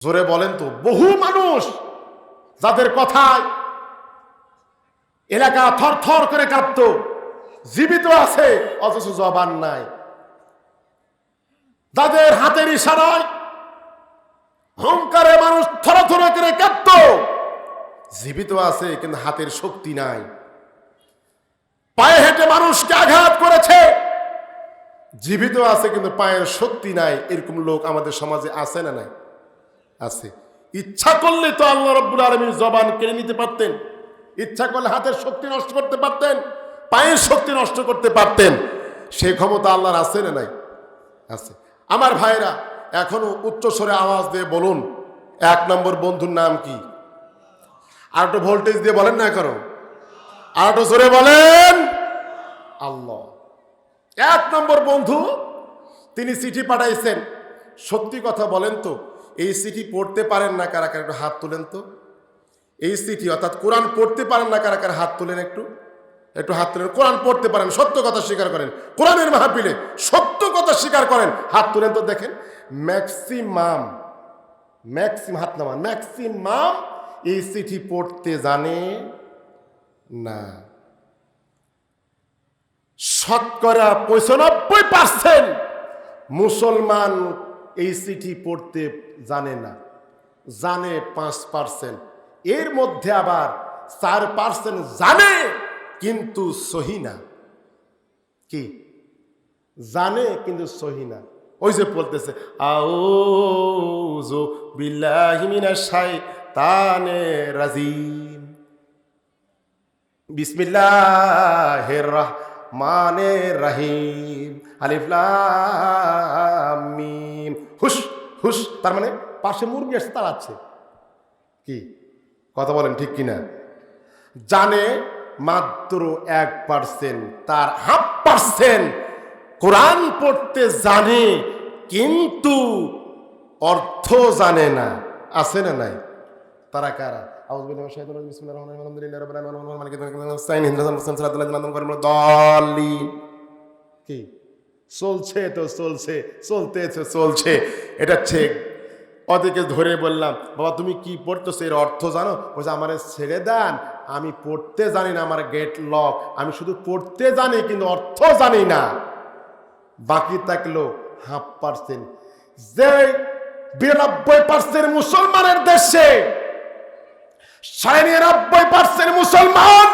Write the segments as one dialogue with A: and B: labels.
A: জোরে বলেন তো। বহু মানুষ যাদের কথায় এলাকা থরথর করে কাঁপতো, জীবিত আছে অথচ জবান নাই। যাদের হাতের ইশারায় হুঙ্কারে মানুষ থরথর করে কাঁপতো, জীবিত আছে কিন্তু হাতের শক্তি নাই। পায়ে হেঁটে মানুষকে আঘাত করেছে, জীবিত আছে কিন্তু পায়ের শক্তি নাই। এরকম লোক আমাদের সমাজে আছে না নাই? আছে। ইচ্ছা করলে তো আল্লাহ রাব্বুল আলামিন জবান কেড়ে নিতে পারতেন, ইচ্ছা করলে হাতের শক্তি নষ্ট করতে পারতেন, পায়ের শক্তি নষ্ট করতে পারতেন। সেই ক্ষমতা আল্লাহর আছে না নাই? আছে। আমার ভাইরা, এখনো উচ্চস্বরে আওয়াজ দিয়ে বলুন, 1 নম্বর বন্ধুর নাম কি? আর একটু ভোল্টেজ দিয়ে বলেন না, করো আর একটু জোরে বলেন, আল্লাহ। 1 নম্বর বন্ধু, তিনি চিঠি পাঠাইছেন। সত্যি কথা বলেন তো, এই চিঠি পড়তে পারেন না কারা কারা? একটু হাত তোলেন তো। এই চিঠি অর্থাৎ কোরআন পড়তে পারেন না কারা কারা? হাত তোলেন, একটু একটু হাত তোলেন। কোরআন পড়তে পারেন, সত্য কথা স্বীকার করেন, কোরআনের মাহফিলে সত্য কথা স্বীকার করেন, হাত তোলেন তো দেখেন। ম্যাক্সিমাম হাত নামান, ম্যাক্সিমাম এই চিঠি পড়তে জানে না। শতকরা 95% মুসলমান এই চিঠি পড়তে জানে না, জানে 5%। এর মধ্যে আবার 4% জানে কিন্তু সহি না। কি জানে কিন্তু সহি না? ওই যে বলতেছে আউযু বিল্লাহি মিনাশ শাইতানির রাজিম, বিসমিল্লাহির রাহমানির রহিম, আলিফ লাম মিম। হুশ হুশ, তার মানে পাশে মুরগি এসে তাড়াচ্ছে। কি কথা বলেন, ঠিক কিনা? জানে মাত্র 1%, তার 1/2% কোরআন পড়তে জানে কিন্তু অর্থ জানে না। আছে না নাই? তারা কারা? কি চলছে তো চলছে, চলতেছে চলছে। এটা ঠিক। ওদেরকে ধরে বললাম, বাবা তুমি কি পড়তেছো, এর অর্থ জানো? বলছে আমারে ছেড়ে দেন, আমি পড়তে জানি না, আমার গেট লক, আমি শুধু পড়তে জানি কিন্তু অর্থ জানি না। বাকি থাকলো 1/2%। যে 92% মুসলমানের দেশে 99.5% মুসলমান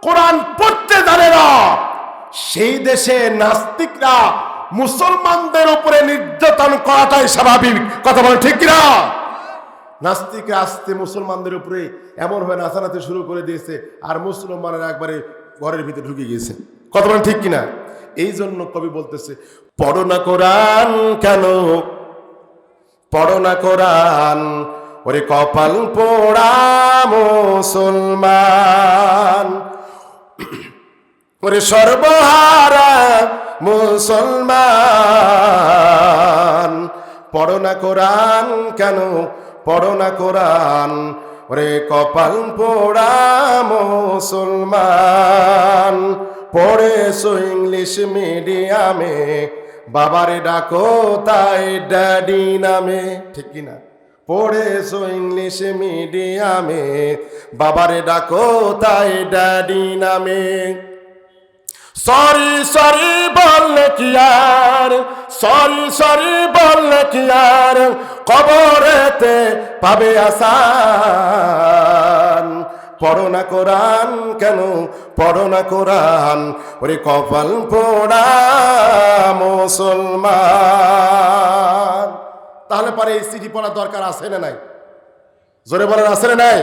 A: কোরআন পড়তে জানে না, সেই দেশে নাস্তিকরা মুসলমানদের উপরে নির্যাতন করাটাই স্বাভাবিক। কথা বলে ঠিক কিনা? নাস্তিকরা আসতে মুসলমানদের উপরে এমন ভাবে নাচানাচি শুরু করে দিয়েছে, আর মুসলমানেরা একবারে ঘরের ভিতরে ঢুকে গিয়েছে। কথা বলেন ঠিক কিনা? এই জন্য কবি বলতেছে, পড়ো না কোরআন কেন, পড়ো না কোরআন, ওরে কপাল পোড়া মুসলমান, ওরে সর্বহারা মুসলমান। পড়ো না কোরআন কেন, পড়ো না কোরআন, ওরে কপাল পোড়া মুসলমান। পড়েছো ইংলিশ মিডিয়ামে, বাবারে ডাকো তাই ড্যাডি নামে। ঠিক কিনা? পড়েছো ইংলিশ মিডিয়ামে, বাবারে ডাকো তাই ড্যাডি নামে। সরি সরি বললে কি আর, সরি সরি বললে কি আর, কবরেতে পাবে আসান। পড়ো না কোরআন কেন, পড়ো না কোরআন, ওরে কপাল পোড়া মুসলমান। তাহলে পরে এই চিঠি পড়ার দরকার আছে না নাই? জোরে বলেন, আছে না নাই?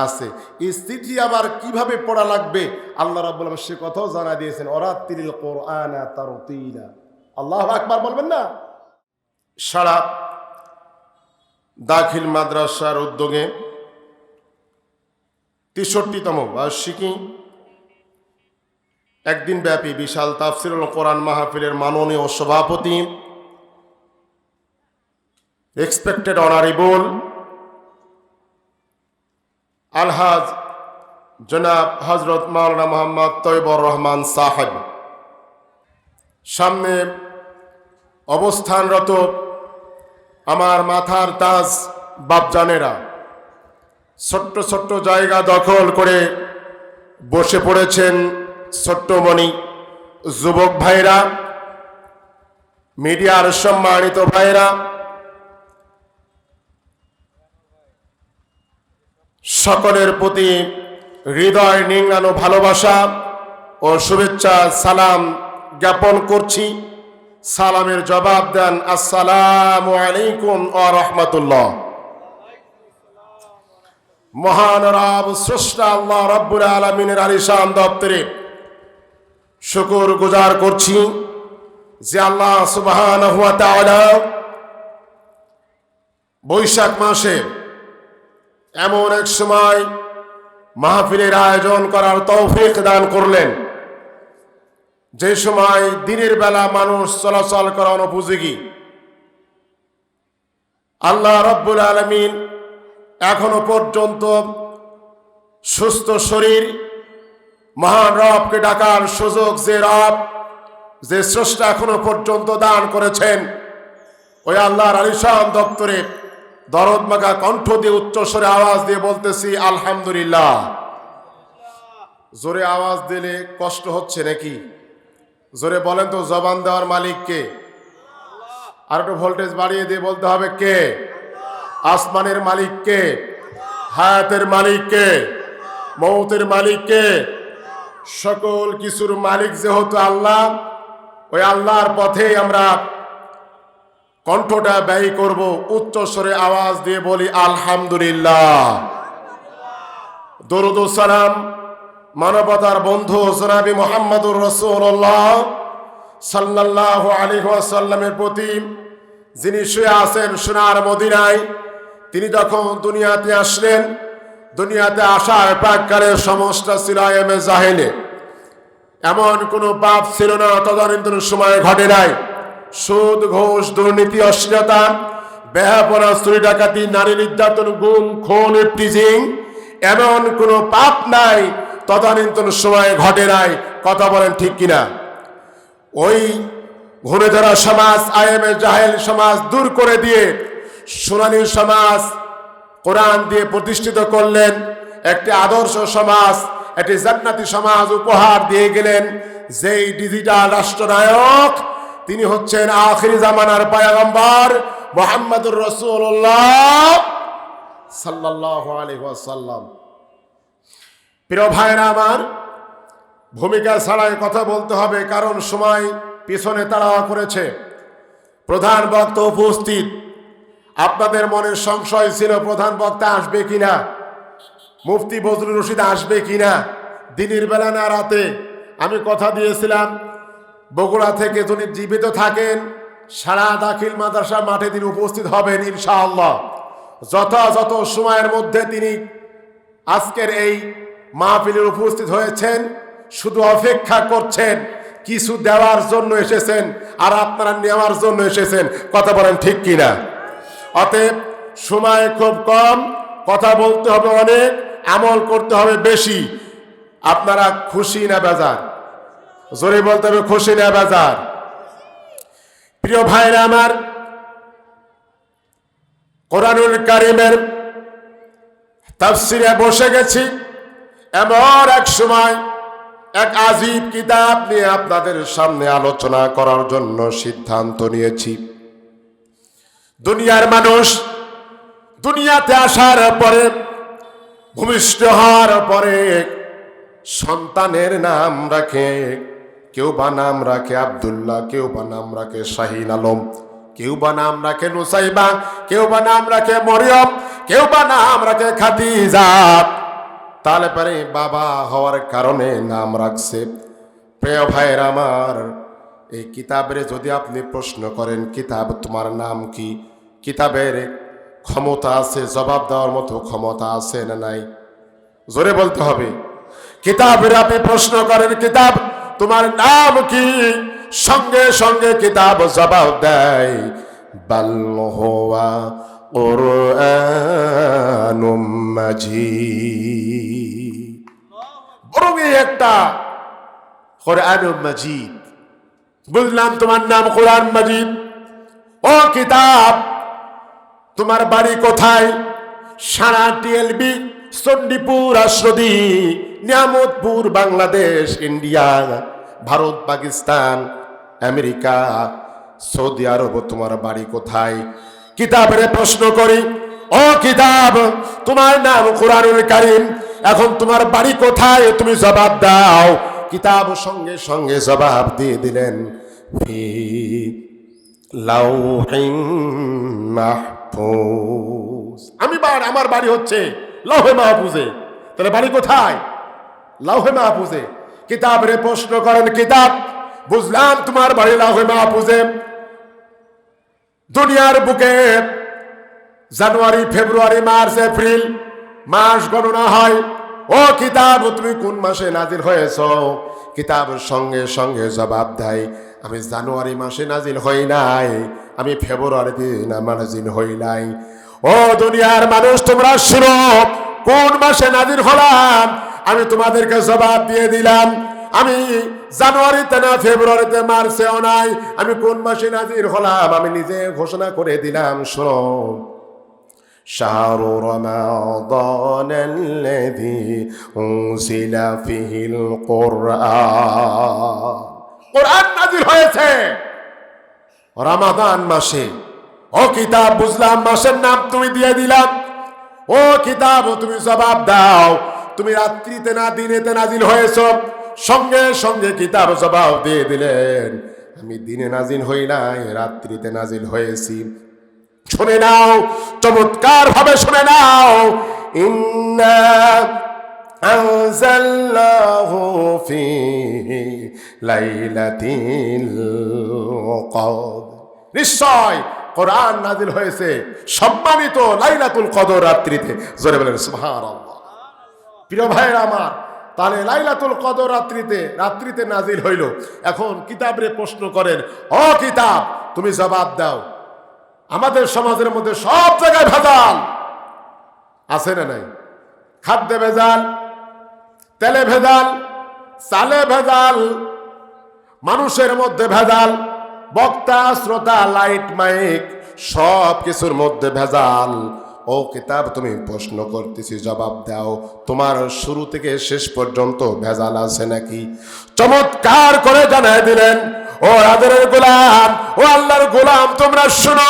A: আছে। এই চিঠি আবার কিভাবে পড়া লাগবে আল্লাহ রাব্বুল আলামিন সে কথাও জানা দিয়েছেন, ওরাতিলিল কোরআনা তারতিলা। আল্লাহু আকবার বলবেন না? সারা দাখিল মাদ্রাসার উদ্যোগে 63তম বার্ষিকী একদিন ব্যাপী বিশাল তাফসিরুল কোরআন মাহফিলের মাননীয় সভাপতি, এক্সপেক্টেড অনারেবল আলহাজ জনাব হজরত মাওলানা মোহাম্মদ তৈয়বুর রহমান সাহেব, সামনে অবস্থানরত আমার মাথার তাজ বাপজানেরা, ছোট্ট ছোট্ট জায়গা দখল করে বসে পড়েছেন ছোট্টমণি যুবক ভাইরা, মিডিয়ার সম্মানিত ভাইরা, সকলের প্রতি হৃদয় নিংড়ানো ভালোবাসা ও শুভেচ্ছা সালাম জ্ঞাপন করছি। সালামের জবাব দেন আসসালামু আলাইকুম ওয়া রাহমাতুল্লাহ। মহান রব স্রষ্টা আল্লাহ রাব্বুল আলামিনের আলিশান দপ্তরে শুকর গুজার করছি যে আল্লাহ সুবহানাহু ওয়া তাআলা বৈশাখ মাসে এমন এক সময় মাহফিলের আয়োজন করার তৌফিক দান করলেন, যে সময় দিনের বেলা মানুষ চলাচল করা অনুপযোগী। আল্লাহ রাব্বুল আলামিন এখনো পর্যন্ত সুস্থ শরীর, মহান রবকে ডাকার সুযোগ যে রব, যে স্রষ্টা এখনো পর্যন্ত দান করেছেন, ওই আল্লাহর আলিশান দপ্তরে দরদ মাখা কণ্ঠ দিয়ে উচ্চস্বরে আওয়াজ দিয়ে বলতেছি আলহামদুলিল্লাহ। জোরে আওয়াজ দিলে কষ্ট হচ্ছে নাকি? জোরে বলেন তো, জবান দেওয়ার মালিক কে? আর একটু ভোল্টেজ বাড়িয়ে দিয়ে বলতে হবে কে? আসমানের মালিক কে? হায়াতের মালিক কে? মৌতের মালিক কে? সকল কিছুর মালিক যেহেতু আল্লাহ, ওই আল্লাহর পথে আমরা কণ্ঠটা ব্যয় করব, উচ্চস্বরে আওয়াজ দিয়ে বলি আলহামদুলিল্লাহ। দরুদ ও সালাম মানবতার বন্ধু জনাবি মুহাম্মদুর রাসূলুল্লাহ সাল্লাল্লাহু আলাইহি ওয়াসাল্লামের প্রতি, যিনি শুয়ে আছেন সোনার মদিনায়। তিনি যখন দুনিয়াতে আসলেন, দুনিয়াতে আসার প্রাককালে সমস্যা ছিল আইএমএ জাহেলে, এমন কোনো পাপ ছিল না তদানীন্তন সময়ে ঘটে নাই। সুদ, ঘুষ, দুর্নীতি, অশ্লীলতা, বেহাপনা, চুরি, ডাকাতি, নারী নির্যাতন, গুম, খুন, ইফটিজিং, এমন কোনো পাপ নাই তদানীন্তন সময়ে ঘটে নাই। কথা বলেন ঠিক কিনা? ওই ঘুরে ধরা সমাজ, আইএমএ জাহেল সমাজ দূর করে দিয়ে সোনালী সমাজ কোরআন দিয়ে প্রতিষ্ঠিত করলেন। একটি আদর্শ সমাজ, একটি জান্নাতি সমাজ উপহার দিয়ে গেলেন। যেই ডিজিটাল রাষ্ট্রনায়ক, তিনি হচ্ছেন আখিরি জামানার পয়গম্বর মুহাম্মদুর রাসূলুল্লাহ সাল্লাল্লাহু আলাইহি ওয়াসাল্লাম। প্রিয় ভাইরা আমার, ভূমিকা ছাড়াই কথা বলতে হবে, কারণ সময় পিছনে তাড়া করেছে। প্রধান বক্তা উপস্থিত। আপনাদের মনে সংশয় ছিল প্রধান বক্তা আসবে কিনা, মুফতি বজলুর রশিদ আসবে কিনা, দিনের বেলা না রাতে। আমি কথা দিয়েছিলাম বগুড়া থেকে যদি জীবিত থাকেন সারা দাখিল মাদ্রাসা মাঠে তিনি উপস্থিত হবেন ইনশাআল্লাহ। যথাযথ সময়ের মধ্যে তিনি আজকের এই মাহফিলে উপস্থিত হয়েছেন, শুধু অপেক্ষা করছেন। কিছু দেওয়ার জন্য এসেছেন আর আপনারা নেওয়ার জন্য এসেছেন। কথা বলেন ঠিক কিনা? অতএব সময় খুব কম, কথা বলতে হবে অনেক, আমল করতে হবে বেশি। আপনারা খুশি না বেজার? জোরে বলতে হবে খুশি না বেজার? প্রিয় ভাইরা আমার, কোরআনুল কারীমের তাফসিরে বসে গেছি। এমন এক সময় এক আজীব কিতাব নিয়ে আপনাদের সামনে আলোচনা করার জন্য সিদ্ধান্ত নিয়েছি। দুনিয়ার মানুষ দুনিয়াতে আসার পরে, ভূমিষ্ঠ হওয়ার পরে সন্তানের নাম রাখে। কেউ বা নাম রাখে আব্দুল্লাহ, কেউ বা নাম রাখে শাহিন আলম, কেউ বা নাম রাখে নুসাইবা, কেউ বা নাম রাখে মরিয়ম, কেউ বা নাম রাখে খাদিজা। তাহলে পরে বাবা হওয়ার কারণে নাম রাখছে। প্রিয় ভাইয়ের আমার, এই কিতাবের যদি আপনি প্রশ্ন করেন কিতাব তোমার নাম কি, কিতাবের ক্ষমতা আছে, জবাব দেওয়ার মতো ক্ষমতা আছে না নাই? জোরে বলতে হবে। কিতাবের আপনি প্রশ্ন করেন কিতাব তোমার নাম কি, সঙ্গে সঙ্গে কিতাব জবাব দেয় বাল হুয়া কুরআনুম মাজিদ। বরং এই একটা কুরআনুম মাজিদ। বুঝলাম তোমার নাম কুরআন মাজিদ। ও কিতাব, তোমার বাড়ি কোথায়? সারা TLB, Chandipur, Ashradi, Niamatpur, Bangladesh, India, Bharat, Pakistan, America, Saudi Arab, তোমার বাড়ি কোথায়? কিতাবের প্রশ্ন করি, ও কিতাব, তোমার নাম কুরআনুল কারীম, এখন তোমার বাড়ি কোথায়? তুমি জবাব দাও। কিতাব সঙ্গে সঙ্গে জবাব দিয়ে দিলেন, ফি লাউহিন মাহফুজ। আমার বাড়ি হচ্ছে লাউহে মাহফুজে। তাহলে বাড়ি কোথায়? লাউহে মাহফুজে। কিতাবের প্রশ্ন করেন, কিতাব, বুঝলাম তোমার বাড়ি লাউহে মাহফুজে। দুনিয়ার বুকে জানুয়ারি, ফেব্রুয়ারি, মার্চ, এপ্রিল মাস গণনা হয়। ও কিতাব, তুমি কোন মাসে নাজিল হয়েছ? কিতাব সঙ্গে সঙ্গে জবাব দেয়, আমি জানুয়ারি মাসে নাজিল হই নাই, আমি ফেব্রুয়ারিতে নাজিল হই নাই। ও দুনিয়ার মানুষ, তোমরা শুনো, কোন মাসে নাজিল হলাম আমি তোমাদেরকে জবাব দিয়ে দিলাম। আমি জানুয়ারিতে না, ফেব্রুয়ারিতে, মার্চেও নাই, আমি কোন মাসে নাজিল হলাম আমি নিজে ঘোষণা করে দিলাম। শোনো, শাহরু রমাদান আল্লাযী উনজিলা ফীহিল কুরআন, কুরআন নাজিল হয়েছে রমাদান মাসে। ও কিতাব, বুঝলাম মাসের নাম তুমি দিয়ে দিলাম। ও কিতাব, তুমি জবাব দাও, তুমি রাত্রিতে না দিনেতে নাজিল হয়েছ? সঙ্গে সঙ্গে কিতাব জবাব দিয়ে দিলেন, আমি দিনে নাজিল হই নাই, রাত্রিতে নাজিল হয়েছি। শুনে নাও, চমৎকার ভাবে শুনে নাও, ইন্না আনজালনাহু ফি লাইলাতিল কদর, নিশ্চয় কোরআন নাজিল হয়েছে সম্মানিত লাইলাতুল কদর রাত্রিতে। জোরে বলেন সুবহানাল্লাহ। প্রিয় ভাইরা আমার, তাহলে লাইলাতুল কদর রাত্রিতে নাজিল হইল। এখন কিতাবরে প্রশ্ন করেন, ও কিতাব, তুমি জবাব দাও, আমাদের সমাজের মধ্যে সব জায়গায় ভেজাল আছে না নাই? খাদ্যে ভেজাল, তেলে ভেজাল, চালে ভেজাল, মানুষের মধ্যে ভেজাল, বক্তা, শ্রোতা, লাইট, মাইক, সব কিছুর মধ্যে ভেজাল। ও কিতাব, তুমি প্রশ্ন করতেছি, জবাব দাও, তোমার শুরু থেকে শেষ পর্যন্ত ভেজাল আছে নাকি? চমৎকার করে জানাই দিলেন, ও আদরের গোলাম, ও আল্লাহর গোলাম, তোমরা শুনো,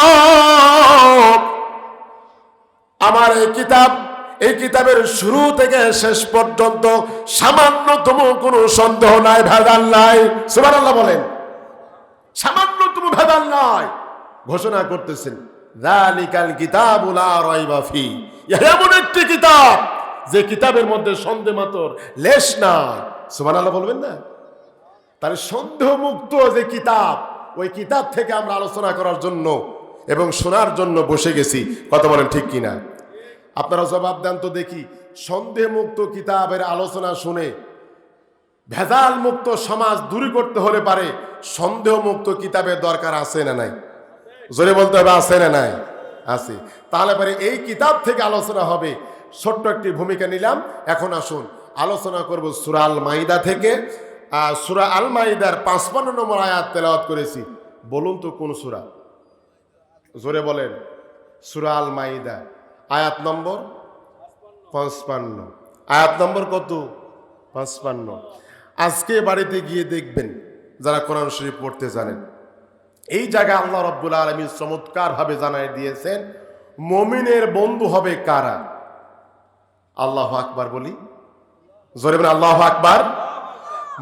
A: আমার এই কিতাবের শুরু থেকে শেষ পর্যন্ত সামান্যতম কোনো সন্দেহ নাই, ভেজাল নাই। সুবহানাল্লাহ বলেন। সামান্যতম ভেজাল নাই। ঘোষণা করতেছেন, যালিকাল কিতাবু লা রাইবা ফি, এমন একটি কিতাব যে কিতাবের মধ্যে সন্দেহ মাত্র লেশ নাই। সুবহানাল্লাহ বলবেন না? তাহলে সন্দেহ মুক্ত যে কিতাব, ওই কিতাব থেকে আমরা আলোচনা করার জন্য এবং শোনার জন্য বসে গেছি। কথা বলেন ঠিক কিনা? আপনারা জবাব দেন তো দেখি, সন্দেহ মুক্ত কিতাবের আলোচনা শুনে ভেজাল মুক্ত সমাজ দূর করতে হলে পারে সন্দেহ মুক্ত কিতাবের দরকার আছে না নাই? জোরে বলতে হবে, আছে না নাই? আছে। তাহলে পরে এই কিতাব থেকে আলোচনা হবে। ছোট্ট একটি ভূমিকা নিলাম। এখন আসুন আলোচনা করব সূরা আল মাইদা থেকে। সূরা আল মাইদার ৫৫ নম্বর আয়াত তেলাওয়াত করেছি। বলুন তো কোন সূরা? জোরে বলেন। সূরা আল মাইদা, আয়াত নম্বর ৫৫। আয়াত নম্বর কত? ৫৫। আজকে বাড়িতে গিয়ে দেখবেন, যারা কোরআন শরীফ পড়তে জানেন, এই জায়গায় আল্লাহ রাব্বুল আলামিন চমৎকার ভাবে জানাই দিয়েছেন মুমিনের বন্ধু হবে কারা। আল্লাহু আকবার বলি, জোরে বলেন আল্লাহু আকবার।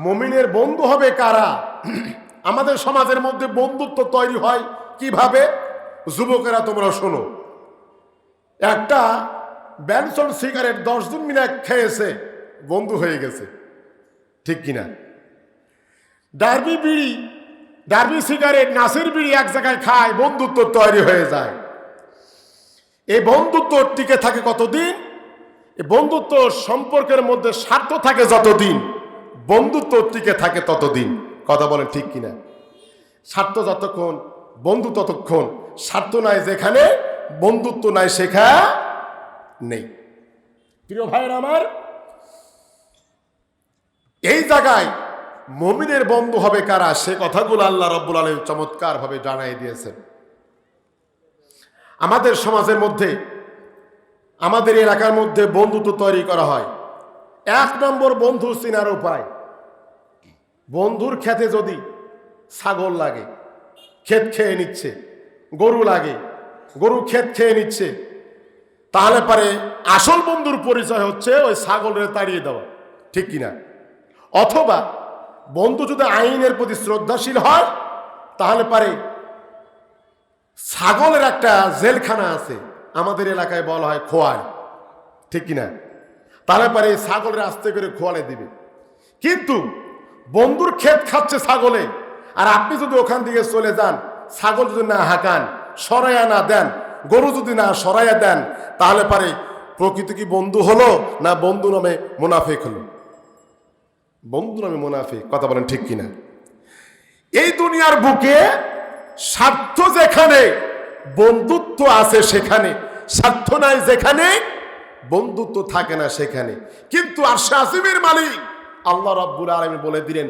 A: মুমিনের বন্ধু হবে কারা? আমাদের সমাজের মধ্যে বন্ধুত্ব তৈরি হয় কিভাবে? যুবকেরা তোমরা শোনো, একটা ব্যানসন সিগারেট 10 জন মিলে খেয়েছে, বন্ধু হয়ে গেছে, ঠিক কিনা? ডার্বি সিগারেট, নাসির বিড়ি এক জায়গায় খায়, বন্ধুত্ব তৈরি হয়ে যায়। এই বন্ধুত্ব টিকে থাকে কতদিন? এই বন্ধুত্ব সম্পর্কের মধ্যে স্বার্থ থাকে যতদিন, বন্ধুত্ব টিকে থাকে ততদিন। কথা বলেন ঠিক কিনা? স্বার্থ যতক্ষণ, বন্ধু ততক্ষণ। স্বার্থ নাই যেখানে, বন্ধুত্ব নাই সেখানে নেই। প্রিয় ভাইয়ের আমার, এই জায়গায় মুমিনের বন্ধু হবে কারা, সে কথাগুলো আল্লাহ রাব্বুল আলামিন চমৎকার ভাবে জানাই দিয়েছেন। আমাদের সমাজের মধ্যে, আমাদের এলাকার মধ্যে বন্ধুত্ব তৈরি করা হয়। 1 নম্বর বন্ধু চিনার উপায়, বন্ধুর ক্ষেতে যদি ছাগল লাগে, ক্ষেত খেয়ে নিচ্ছে, গরু লাগে, গরু ক্ষেত খেয়ে নিচ্ছে, তাহলে পারে আসল বন্ধুর পরিচয় হচ্ছে ওই ছাগলের তাড়িয়ে দেওয়া, ঠিক কিনা? অথবা বন্ধু যদি আইনের প্রতি শ্রদ্ধাশীল হয়, তাহলে পারে ছাগলের একটা জেলখানা আছে, আমাদের এলাকায় বলা হয় খোয়াল, ঠিক কিনা? তাহলে পারে ছাগলের আস্তে করে খোয়ালে দিবে। কিন্তু বন্ধুর ক্ষেত খাচ্ছে ছাগলে, আর আপনি যদি ওখান থেকে চলে যান, ছাগল যদি না হাঁকান, সরাইয়া না দেন, গরু যদি না সরাইয়া দেন, তাহলে পারে প্রকৃতি কি বন্ধু হলো না বন্ধু নামে মুনাফিক হলো? বন্ধু নামে মুনাফিক, কথা বলেন ঠিক কিনা? এই দুনিয়ার বুকে স্বার্থ যেখানে বন্ধুত্ব আছে সেখানে, স্বার্থ নাই যেখানে বন্ধুত্ব থাকে না সেখানে। কিন্তু আরশে আজিমের মালিক আল্লাহ রাব্বুল আলামিন বলে দিলেন,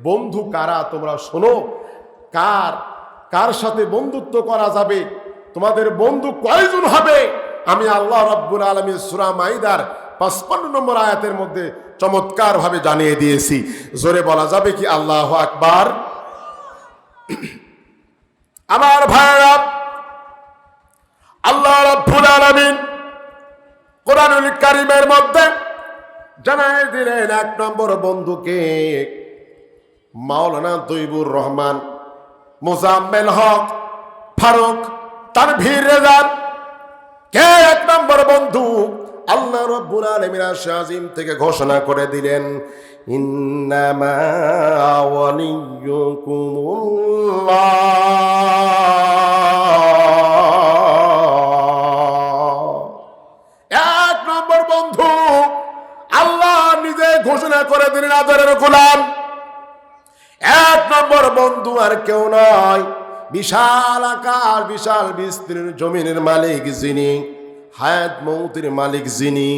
A: বন্ধু কারা তোমরা শোনো, কার কার সাথে বন্ধুত্ব করা যাবে, তোমাদের বন্ধু কয়জন হবে, আমি আল্লাহ রাব্বুল আলামিন সূরা মাইদার 55 নম্বর আয়াতের মধ্যে চমৎকার ভাবে জানিয়ে দিয়েছি। জোরে বলা যাবে কি আল্লাহু আকবার? আমার ভাইরা, আল্লাহ রাব্বুল আলামিন কোরআনুল কারীমের মধ্যে জানাই দিলেন 1 নম্বর বন্ধুকে মাওলানা তৈবুর রহমান, মোজাম্মেল হক, ফারুক, তানভীর রেজা কে 1 নম্বর বন্ধু? আল্লাহ রাব্বুল আলামিন আরশে আজিম থেকে ঘোষণা করে দিলেন, ইন্নামা ওয়ালিয়্যুকুমুল্লাহ। 1 নম্বর বন্ধু আল্লাহ নিজে ঘোষণা করে দিলেন, আদরের গোলাম। 1 নম্বর বন্ধু আর কেউ নয়, বিশাল আকাশ, বিশাল বিস্তীর্ণ জমিনের মালিক যিনি, হায়াত মৌতের মালিক যিনি,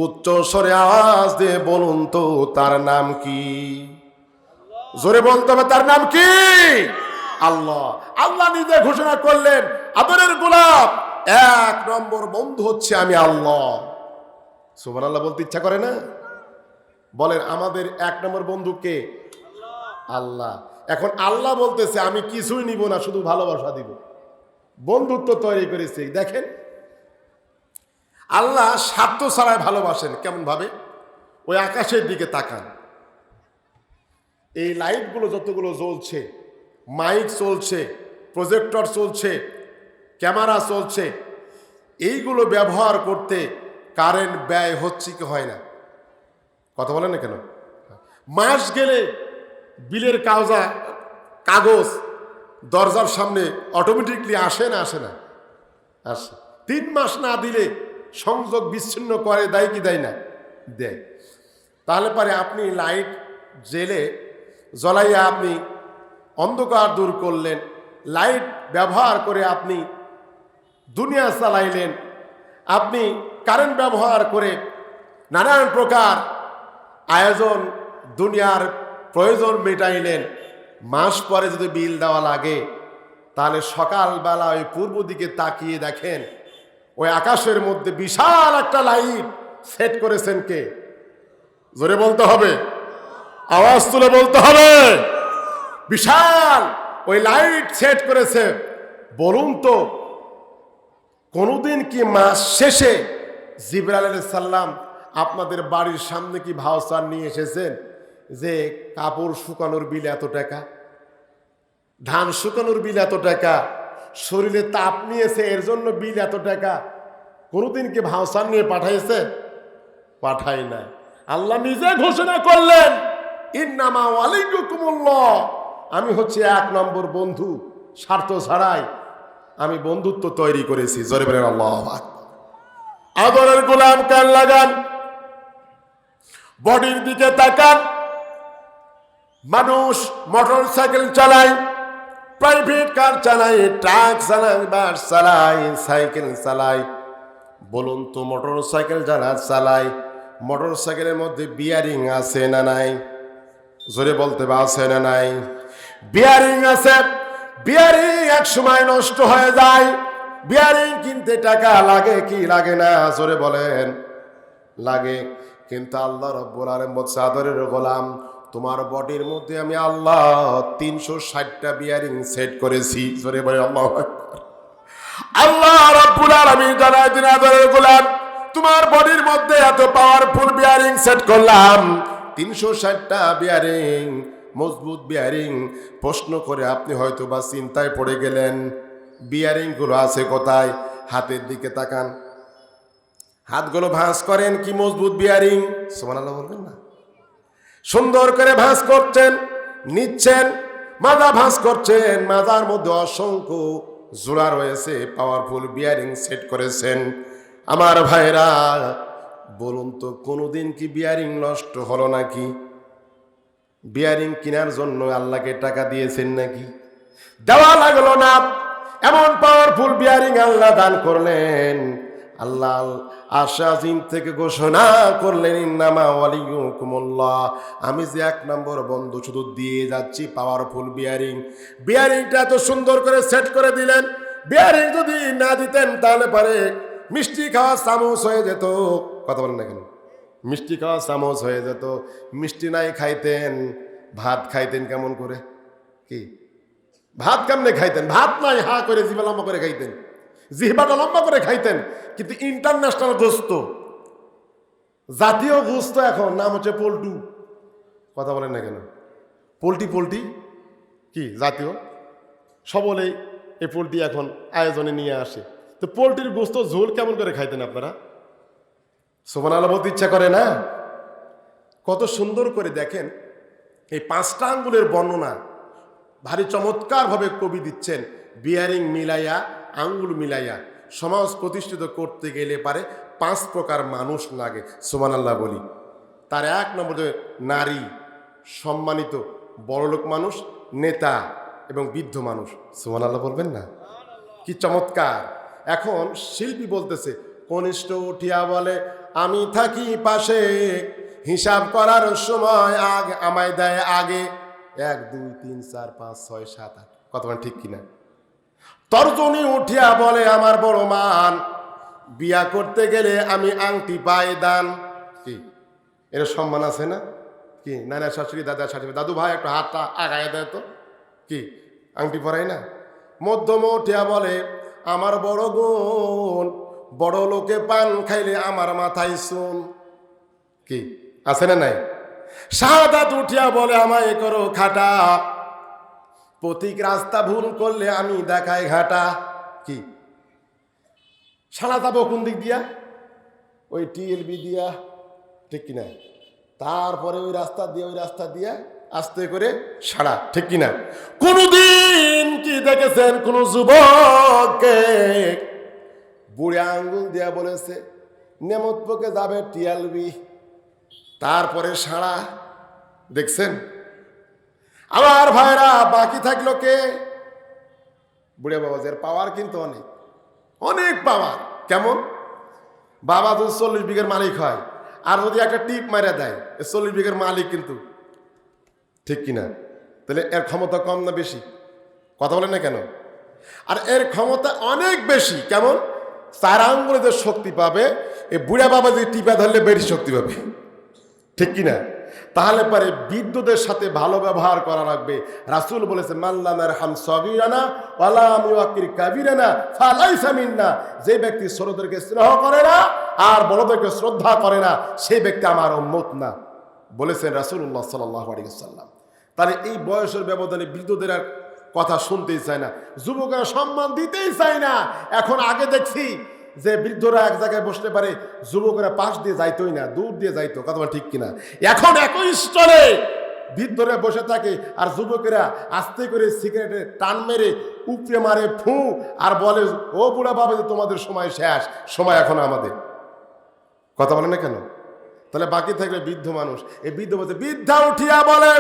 A: উচ্চ স্বরে আওয়াজ দিয়ে বলুন তো তার নাম কি? জোরে বলতে হবে, তার নাম কি? আল্লাহ। আল্লাহ নিজে ঘোষণা করলেন, আদরের গোলাম 1 নম্বর বন্ধু হচ্ছে আমি আল্লাহ। সুবহানাল্লাহ বলতে ইচ্ছা করে না? বলেন, আমাদের 1 নম্বর বন্ধু কে? আল্লাহ। এখন আল্লাহ বলতেছে আমি কিছুই নিব না, শুধু ভালোবাসা দিব, বন্ধুত্ব তৈরি করেছি। দেখেন, আল্লাহ স্বার্থ ছাড়াই ভালোবাসেন। কেমন ভাবে? ওই আকাশের দিকে তাকান, এই লাইটগুলো যতগুলো জ্বলছে, মাইক চলছে, প্রজেক্টর চলছে, ক্যামেরা চলছে, এইগুলো ব্যবহার করতে কারেন্ট ব্যয় হচ্ছে কি হয় না? কথা বলেন না কেন? মাস গেলে বিলের কাগজ দরজার সামনে অটোমেটিকলি আসে না? আসে না? আসে। 3 মাস না দিলে সংযোগ বিচ্ছিন্ন করে, দেয় কি দেয় না? দেয়। তাহলে পারে আপনি লাইট জ্বলাইয়া আপনি অন্ধকার দূর করলেন, লাইট ব্যবহার করে আপনি দুনিয়া চালাইলেন, আপনি কারেন্ট ব্যবহার করে নানান প্রকার আয়োজন, দুনিয়ার প্রয়োজন মেটাইলেন। মাস পরে যদি বিল দেওয়া লাগে, তাহলে সকালবেলা ওই পূর্ব দিকে তাকিয়ে দেখেন, ওই আকাশের মধ্যে বিশাল একটা লাইট সেট করেছেন কে? জোরে বলতে হবে, আওয়াজ তুলে বলতে হবে। বিশাল ওই লাইট সেট করেছে। বলুন তো, কোনদিন কি মাস শেষে জিবরাইল আলাইহিস সালাম আপনাদের বাড়ির সামনে কি ভাউচার নিয়ে এসেছেন যে কাপড় শুকানোর বিল এত টাকা, ধান শুকানোর বিল এত টাকা, শরীরে তাপ নিয়েছে এর জন্য বিল এত টাকা? কোনদিন কি ভাউচার নিয়ে পাঠাইছে? পাঠাই নাই। আল্লাহ নিজে ঘোষণা করলেন, ইন্নামা ওয়ালিয়্যুকুমুল্লাহ, আমি হচ্ছে 1 নম্বর বন্ধু, স্বার্থ ছাড়াই আমি বন্ধুত্ব তৈরি করেছি। জোরে বলেন আল্লাহু আকবার। আদরের গোলাম, কান লাগান, বডির দিকে তাকান। মানুষ মোটর সাইকেল চালায়, প্রাইভেট কার চালায়, ট্রাক চালায়, বাস চালায়, সাইকেল চালায়। বলুন তো, মোটর সাইকেল যারা চালায়, মোটর সাইকেলের মধ্যে বিয়ারিং আছে না নাই? জোরে বলতে হবে, আছে না নাই? বিয়ারিং আছে। বিয়ারিং এক সময় নষ্ট হয়ে যায়, বিয়ারিং কিনতে টাকা লাগে কি লাগে না? জোরে বলেন। লাগে। কিন্তু আল্লাহ রাব্বুল আলামিন বলছে, আদরের গোলাম, তোমার বডির মধ্যে আমি আল্লাহ 360টা বিয়ারিং সেট করেছি। জোরে বলে আল্লাহু আকবার। আল্লাহ রাব্বুল আলামিন জানায় দিন, আদরের গোলাম, তোমার বডির মধ্যে এত পাওয়ারফুল বিয়ারিং সেট করলাম, 360টা বিয়ারিং, মজবুত বিয়ারিং। প্রশ্ন করে আপনি হয়তো বা চিন্তায় পড়ে গেলেন, বিয়ারিং গুলো আছে কোথায়? হাতের দিকে তাকান, হাতগুলো ভাঁজ করেন, কি মজবুত বিয়ারিং। সুবহানাল্লাহ বলবেন না? সুন্দর করে ভাঁজ করছেন, নিচ্ছেন, মাজা ভাঁজ করছেন, মাজার মধ্যে অসংখ্য জোড়া রয়েছে, পাওয়ারফুল বিয়ারিং সেট করেছেন। আমার ভাইরা বলুন তো, কোনোদিন কি বিয়ারিং নষ্ট হলো নাকি? বিয়ারিং কেনার জন্য আল্লাহকে টাকা দিয়েছেন নাকি? দেওয়া লাগলো না। এমন পাওয়ারফুল বিয়ারিং আল্লাহ দান করলেন। আল্লাহ আশাজিম থেকে ঘোষণা করলেন, ইন্নামা ওয়ালিয়ুকুমুল্লাহ, আমি যে 1 নম্বর বন্ধু শুধু দিয়ে যাচ্ছি পাওয়ারফুল বিয়ারিং। বিয়ারিংটা এত সুন্দর করে সেট করে দিলেন, বিয়ারিং যদি না দিতেন তাহলে পারে মিষ্টি খাওয়া চামচ হয়ে যেত। কথা বলেন না কেন? মিষ্টি খাওয়া চামচ হয়ে যেত। মিষ্টি নাই খাইতেন, ভাত খাইতেন কেমন করে? কি ভাত কেমনে খাইতেন? ভাত নাই, হা করে জিভা লম্বা করে খাইতেন, জিহ্বাটা লম্বা করে খাইতেন। কিন্তু ইন্টারন্যাশনাল গোস্ত, জাতীয় গোস্ত এখন নাম হচ্ছে পোল্টু। কথা বলেন না কেন? পোল্ট্রি কি জাতীয়, সবলেই এই পোল্ট্রি এখন আয়োজনে নিয়ে আসে। তো পোল্ট্রির গোস্ত ঝোল কেমন করে খাইতেন আপনারা? সুবহানাল্লাহ বলতে ইচ্ছা করে না? কত সুন্দর করে দেখেন, এই 5টা আঙ্গুলের বর্ণনা ভারী চমৎকারভাবে কবি দিচ্ছেন। বিয়ারিং মিলাইয়া, আঙ্গুল মিলাইয়া সমাজ প্রতিষ্ঠিত করতে গেলে পারে 5 প্রকার মানুষ লাগে। সুবহানাল্লাহ বলি। তার 1 নম্বর নারী, সম্মানিত বড়লোক মানুষ, নেতা এবং বৃদ্ধ মানুষ। সুবহানাল্লাহ বলবেন না? কি চমৎকার! এখন শিল্পী বলতেছে, কনিষ্ঠ উঠিয়া বলে, আমি থাকি পাশে, হিসাব করার সময় আগে আমায় দেয় আগে। 1 2 3 4 5 6 7 8। কত মানে ঠিক কিনা? তর্জনী উঠিয়া বলে, আমার বড় মান, বিয়া করতে গেলে আমি আংটি পাই দান। কি এর সম্মান আছে না? কি নানা শাশুড়ি, দাদা শাশুড়ি, দাদু ভাই একটু হাতটা আগায় দেয় তো, কি আংটি পরাই না? মধ্যম উঠিয়া বলে, আমার বড় গুণ, বড় লোকে পান খাইলে আমার মাথায় শুন। কি আছে না নাই? শাহাদাত উঠিয়া বলে, আমায় করো খাটা, পথিক রাস্তা ভুল করলে আমি দেখাই ঘাটা। কি সারা যাবো কোন দিক দিয়া? ওই টিএলবি দিয়া, ঠিক কিনা? তারপরে ওই রাস্তা দিয়া আস্তে করে সারা, ঠিক কিনা? কোনদিন কি দেখেছেন কোন যুবককে বুড়ে আঙ্গুল দিয়া বলেছে নেমতপোকে যাবে টিএলবি, তারপরে সারা? দেখছেন? আমার ভাইরা, বাকি থাকলো কে? বুড়ে বাবাজের পাওয়ার কিন্তু অনেক, অনেক পাওয়ার। কেমন? বাবা যদি 40 বিঘের মালিক হয়, আর যদি একটা টিপ মারা দেয়, 40 বিঘের মালিক কিন্তু, ঠিক কিনা? তাহলে এর ক্ষমতা কম না বেশি? কথা বলেন না কেন? আর এর ক্ষমতা অনেক বেশি। কেমন? 4 আঙ্গুলে যে শক্তি পাবে, এই বুড়া বাবা যদি টিপা ধরলে বেশি শক্তি পাবে, ঠিক কিনা? তাহলে পারে বৃদ্ধদের সাথে ভালো ব্যবহার করা লাগবে। রাসূল বলেছে, মাল্লাম ইয়ারহাম সাগীরানা ওয়ালা ইউওয়াক্কির কাবীরানা ফালাইসা মিন্না, যে ব্যক্তি ছোটদেরকে স্নেহ করে না আর বড়দেরকে শ্রদ্ধা করে না, সেই ব্যক্তি আমার উম্মত না, বলেছেন রাসূলুল্লাহ সাল্লাল্লাহু আলাইহি ওয়াসাল্লাম। তাহলে এই বয়সের ব্যবধানে বৃদ্ধদের আর কথা শুনতেই চায় না, যুবকরা সম্মান দিতেই চায় না। এখন আগে দেখছি যে বৃদ্ধরা এক জায়গায় বসতে পারে, যুবকরা পাশ দিয়ে যাইতোই না, দূর দিয়ে যাইতো। কথা ঠিক কিনা? এখন একই স্থলে বৃদ্ধরা বসে থাকে আর যুবকেরা আস্তে করে সিগারেটে টান মেরে উপড়ে মারে ফু, আর বলে, ও বুড়া বাবা, যে তোমাদের সময় শেষ, সময় এখন আমাদের। কথা বলে না কেন? তাহলে বাকি থাকলে বৃদ্ধ মানুষ। এই বৃদ্ধ বলতে, বৃদ্ধা উঠিয়া বলে,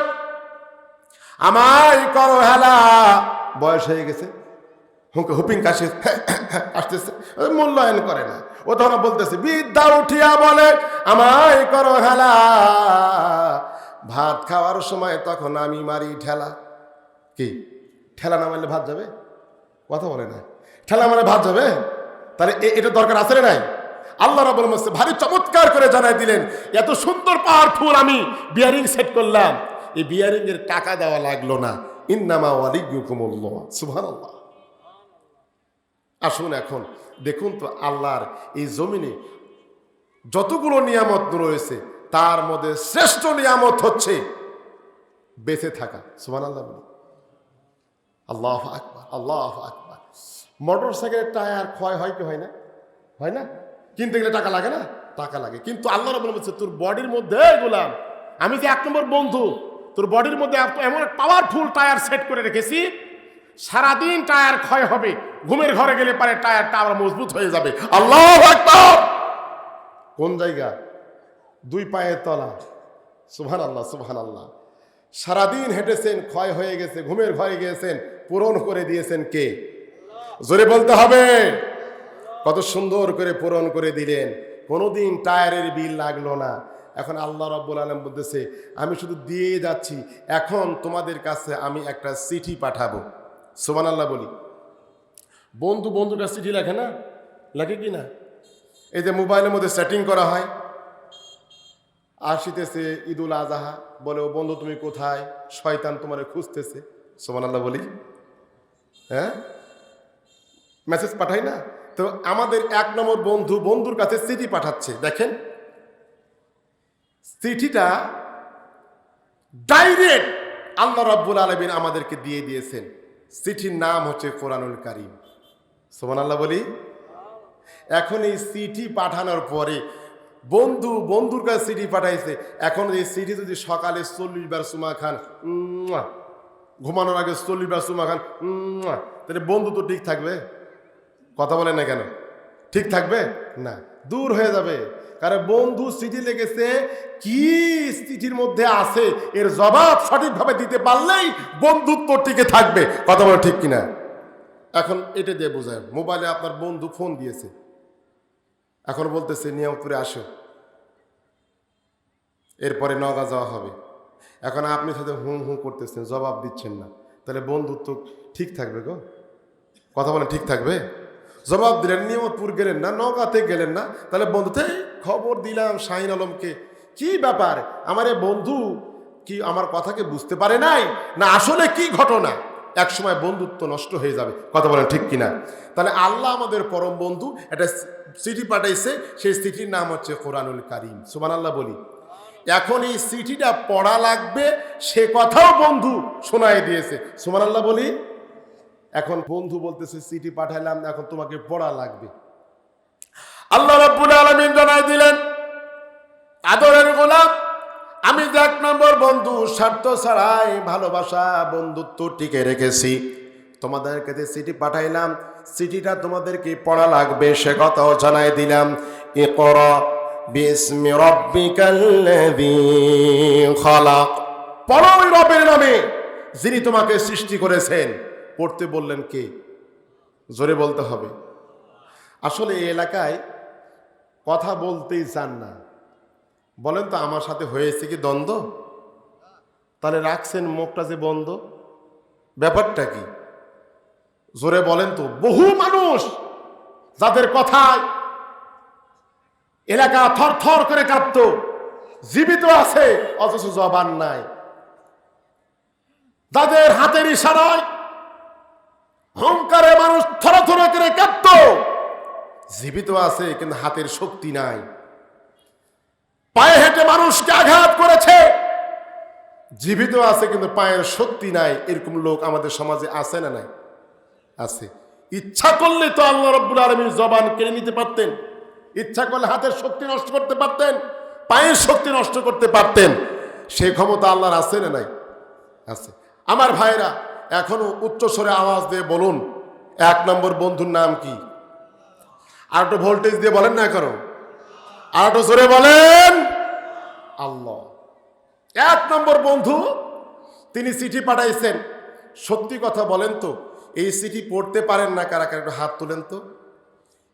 A: আমায় করো হেলা, বয়স হয়ে গেছে, হুপিং কাশি আসতেছে, মূল্যায়ন করে না। ও তখন বলতেছে, বৃদ্ধা উঠিয়া বলে, আমায় করো হেলা, ভাত খাওয়ার সময় তখন আমি মারি ঠেলা। কি ঠেলা না মারলে ভাত যাবে? কথা বলে না। ঠেলা মানে ভাত যাবে, তাহলে এটা দরকার আছে না নাই? আল্লাহ রাব্বুল আলামিন ভারী চমৎকার করে জানাই দিলেন, এত সুন্দর পাওয়ারফুল আমি বিয়ারিং সেট করলাম, এই বিয়ারিং এর টাকা দেওয়া লাগলো না। ইন্নামা ওয়ালিয়ুকুমুল্লাহ, সুবহানাল্লাহ। আসুন এখন দেখুন তো আল্লাহর এই জমিনে যতগুলো নিয়ামত রয়েছে তার মধ্যে শ্রেষ্ঠ নিয়ামত হচ্ছে বেঁচে থাকা। সুবহানাল্লাহ, আল্লাহু আকবার, আল্লাহু আকবার। মোটর সাইকেলের টায়ার ক্ষয় হয় কি হয় না? হয় না? কিনতে গেলে টাকা লাগে না? টাকা লাগে। কিন্তু আল্লাহ রাব্বুল আলামিন বলছে তোর বডির মধ্যে, গোলাম আমি যে 1 নম্বর বন্ধু, তোর বডির মধ্যে এমন পাওয়ারফুল টায়ার সেট করে রেখেছি, সারাদিন টায়ার ক্ষয় হবে, ঘুমের ঘরে গেলে পারে টায়ারটা আবার মজবুত হয়ে যাবে। আল্লাহু আকবার। কোন জায়গা? 2 পায়ের তলা। সুবহানাল্লাহ, সুবহানাল্লাহ। সারাদিন হেঁটেছেন, ক্ষয় হয়ে গেছে, ঘুমের ঘরে গিয়েছেন, পূরণ করে দিয়েছেন কে? জোরে বলতে হবে। কত সুন্দর করে পূরণ করে দিলেন, কোনোদিন টায়ারের বিল লাগলো না। এখন আল্লাহ রাব্বুল আলামিন বলতেছে আমি শুধু দিয়ে যাচ্ছি, এখন তোমাদের কাছে আমি একটা চিঠি পাঠাবো। সুবহানাল্লাহ বলি। বন্ধু বন্ধুর কাছে চিঠি লেখে না? লাগে কি না? এই যে মোবাইলের মধ্যে সেটিং করা হয়, আসিতেছে ঈদুল আজহা, বলে ও বন্ধু তুমি কোথায়, শয়তান তোমারে খুঁজতেছে। সুবহানাল্লাহ বলি। হ্যাঁ, মেসেজ পাঠাই না? তো আমাদের 1 নম্বর বন্ধু বন্ধুর কাছে চিঠি পাঠাচ্ছে। দেখেন চিঠিটা ডাইরেক্ট আল্লাহ রাব্বুল আলামিন আমাদেরকে দিয়ে দিয়েছেন। চিঠির নাম হচ্ছে কোরআনুল কারীম। সুবহানাল্লাহ বলি। এখন এই চিঠি পাঠানোর পরে বন্ধু বন্ধুর কাছে চিঠি পাঠাইছে, এখন এই চিঠি যদি সকালে 40 বার চুমা খান, ঘুমানোর আগে 40 বার চুমা খান, তাহলে বন্ধু তো ঠিক থাকবে? কথা বলে না কেন? ঠিক থাকবে না, দূর হয়ে যাবে। কারণ বন্ধু চিঠি লিখেছে, কি চিঠির মধ্যে আছে এর জবাব সঠিকভাবে দিতে পারলেই বন্ধুত্ব টিকে থাকবে। কথা বলে ঠিক কিনা? এখন এটা দিয়ে বোঝায়, মোবাইলে আপনার বন্ধু ফোন দিয়েছে, এখন বলতেছে নিয়ামতপুরে আসো, এরপরে নওগাঁ যাওয়া হবে। এখন আপনি সাথে হুঁ হুঁ করতেছেন, জবাব দিচ্ছেন না, তাহলে বন্ধুত্ব ঠিক থাকবে গো? কথা বলে ঠিক থাকবে? জবাব দিলেন, নিয়ামতপুর গেলেন না, নওগাঁতে গেলেন না, তাহলে বন্ধুতে খবর দিলাম শাহিন আলমকে, কি ব্যাপার, আমার এ বন্ধু কি আমার কথাকে বুঝতে পারে নাই, না আসলে কি ঘটনা? এক সময় বন্ধুত্ব নষ্ট হয়ে যাবে। কথা বলেন ঠিক কিনা? তাহলে আল্লাহ আমাদের পরম বন্ধু একটা চিঠি পাঠাইছে, সেই চিঠির নাম হচ্ছে কোরআনুল কারীম। সুবহানাল্লাহ বলি। এখন এই চিঠিটা পড়া লাগবে, সে কথাও বন্ধু শোনায় দিয়েছে। সুবহানাল্লাহ বলি। এখন বন্ধু বলতেছে চিঠি পাঠাইলাম, এখন তোমাকে পড়া লাগবে। আল্লাহ রাব্বুল আলামিন জানাই দিলেন, আদরের গোলাম আমি যে 1 নম্বর বন্ধু, স্বার্থ ছাড়াই ভালোবাসা বন্ধুত্ব টিকে রেখেছি, তোমাদের কাছে চিঠি পাঠাইলাম, চিঠিটা তোমাদেরকে পড়া লাগবে, সে কথাও জানাই দিলাম। ইকরা বিসমি রাব্বিকাল্লাযী খালাক, পড়ো ওই রবের নামে যিনি তোমাকে সৃষ্টি করেছেন। পড়তে বললেন কে? জোরে বলতে হবে। আসলে এই এলাকায় কথা বলতেই চান না, বলেন তো আমার সাথে হয়েছে কি দ্বন্দ্ব? তাহলে রাখছেন মুখটা যে বন্ধ, ব্যাপারটা কি? জোরে বলেন তো। বহু মানুষ যাদের কথায় এলাকা থর থর করে কাঁপতো, জীবিত আছে অথচ জবান নাই, যাদের হাতের ইশারায় অহংকারে মানুষ থর থর করে কাঁপতো, জীবিত আছে কিন্তু হাতের শক্তি নাই, পায়ে হেঁটে মানুষকে আঘাত করেছে, জীবিত আছে কিন্তু পায়ের শক্তি নাই, এরকম লোক আমাদের সমাজে আছে না নাই? আছে। ইচ্ছা করলে তো আল্লাহ রাব্বুল আলামিন জবান কেড়ে নিতে পারতেন, ইচ্ছা করলে হাতের শক্তি নষ্ট করতে পারতেন, পায়ের শক্তি নষ্ট করতে পারতেন। সেই ক্ষমতা আল্লাহর আছে না নাই? আছে। আমার ভাইরা এখনো উচ্চ স্বরে আওয়াজ দিয়ে বলুন 1 নম্বর বন্ধুর নাম কি? আর একটু ভোল্টেজ দিয়ে বলেন না, করো আর একটু জোরে বলেন, আল্লাহ। 1 নম্বর বন্ধু, তিনি চিঠি পাঠাইছেন। সত্যি কথা বলেন তো, এই চিঠি পড়তে পারেন না কারা কারা? একটু হাত তোলেন তো।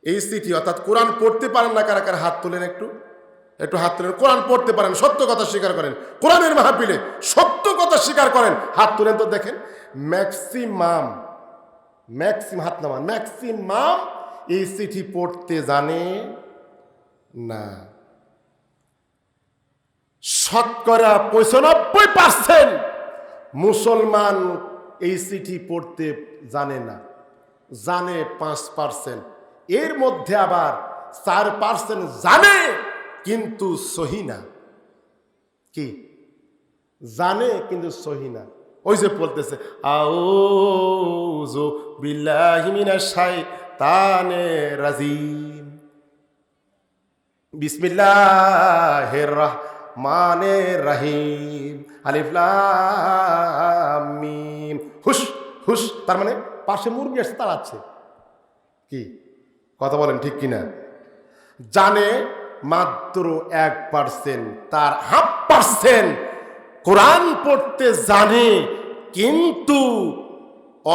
A: এই চিঠি অর্থাৎ কোরআন পড়তে পারেন না কারা কারা? হাত তোলেন, একটু একটু হাত তোলেন। কোরআন পড়তে পারেন, সত্য কথা স্বীকার করেন, কোরআনের মাহফিলে সত্য কথা স্বীকার করেন, হাত তোলেন তো দেখেন। ম্যাক্সিমাম ম্যাক্সিমাম, হাত নামান, ম্যাক্সিমাম এই চিঠি পড়তে জানে না। শতকরা 95% মুসলমান এই চিঠি পড়তে জানে না, জানে 5%। এর মধ্যে আবার 4% জানে কিন্তু সহি না। কি জানে কিন্তু সহি না। ওই যে বলতেছে আউযু বিল্লাহি মিনাশ শাইতানির রাজিম, বিসমিল্লাহির রাহমানির রহিম, আলিফ লাম মিম। হুশ হুশ, তার মানে পাশে মুরগি এসে তাড়াচ্ছে। কি কথা বলেন, ঠিক কিনা? জানে মাত্র 1%, তার 1/2% কোরআন পড়তে জানে কিন্তু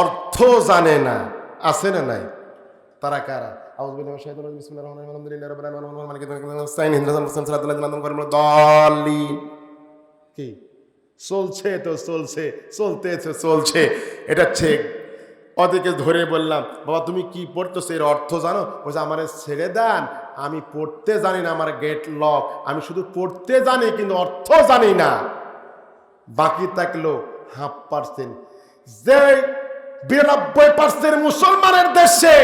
A: অর্থ জানে না। আছে না নাই? তারা কারা? কি চলছে তো চলছে, চলতেছে চলছে। এটা ঠিক। ওদেরকে ধরে বললাম, বাবা তুমি কি পড়তেছো, এর অর্থ জানো? বলছে আমারে ছেড়ে দেন, আমি পড়তে জানি না, আমার গেট লক, আমি শুধু পড়তে জানি কিন্তু অর্থ জানি না। বাকি থাকলো 1/2%। যে 92% মুসলমানের দেশে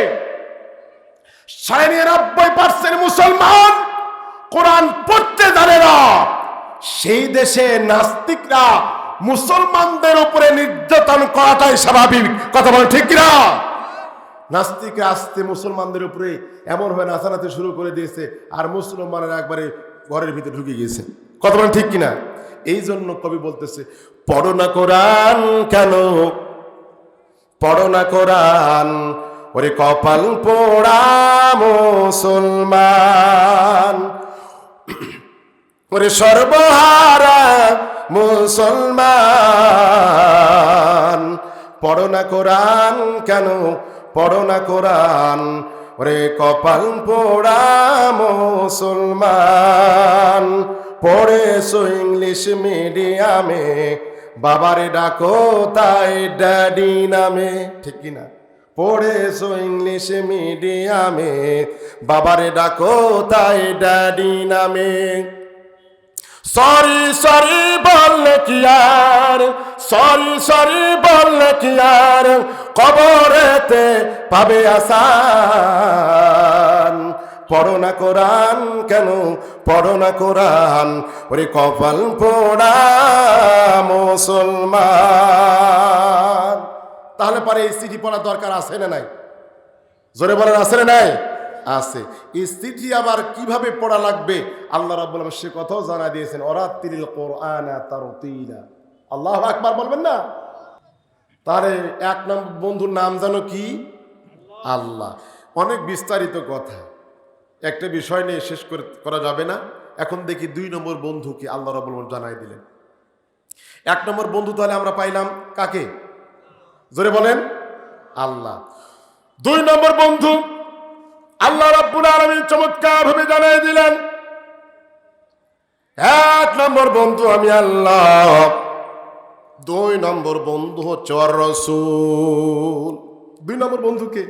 A: 99.5% মুসলমান কোরআন পড়তে জানে না, সেই দেশে নাস্তিকরা মুসলমানদের উপরে নির্যাতন করাটাই স্বাভাবিক। কথা বলে ঠিক কিনা? নাস্তিকরা আসতে মুসলমানদের উপরে এমন ভাবে নাচানাচি শুরু করে দিয়েছে, আর মুসলমানেরা একবারে ঘরের ভিতরে ঢুকে গিয়েছে। কথা বলেন ঠিক কিনা? এই জন্য কবি বলতেছে, পড়ো না কোরআন কেন, পড়ো না কোরআন, ওরে কপাল পোড়া মুসলমান, ওরে সর্বহারা মুসলমান। পড়ো না কোরআন কেন, পড়ো না কোরআন, ওরে কপাল পোড়া মুসলমান। পড়েছো ইংলিশ মিডিয়ামে, বাবারে ডাকো তাই ড্যাডি নামে। ঠিক কিনা? পড়েছো ইংলিশ মিডিয়ামে, বাবারে ডাকো তাই ড্যাডি নামে। সরি সরি বললে কি আর, সরি সরি বললে কি আর, কবরেতে পাবে আসান। পড়ো না কোরআন কেন, পড়ো না কোরআন, ওরে কপাল পোড়া মুসলমান। তাহলে পরে এই চিঠি পড়ার দরকার আছে না নাই? জোরে বলেন আছে না নাই? আছে। এই চিঠি আবার কিভাবে পড়া লাগবে আল্লাহ রাব্বুল আলামিন সে কথাও জানা দিয়েছেন, ওরাতিলিল কোরআনা তারতিলা। আল্লাহু আকবার বলবেন না? তাহলে 1 নম্বর বন্ধুর নাম জানো কি? আল্লাহ। অনেক বিস্তারিত কথা, একটা বিষয় নিয়ে শেষ করা যাবে না। এখন দেখি 2 নম্বর বন্ধুকে আল্লাহ রাব্বুল আলামিন জানাই দিলেন। 1 নম্বর বন্ধু তাহলে আমরা পাইলাম কাকে? জোরে বলেন, আল্লাহ। 2 নম্বর বন্ধু আল্লাহ রাব্বুল আলামিন চমৎকার ভাবে জানাই দিলেন, 1 নম্বর বন্ধু আমি আল্লাহ, 2 নম্বর বন্ধু হচ্ছে রাসূল। 2 নম্বর বন্ধুকে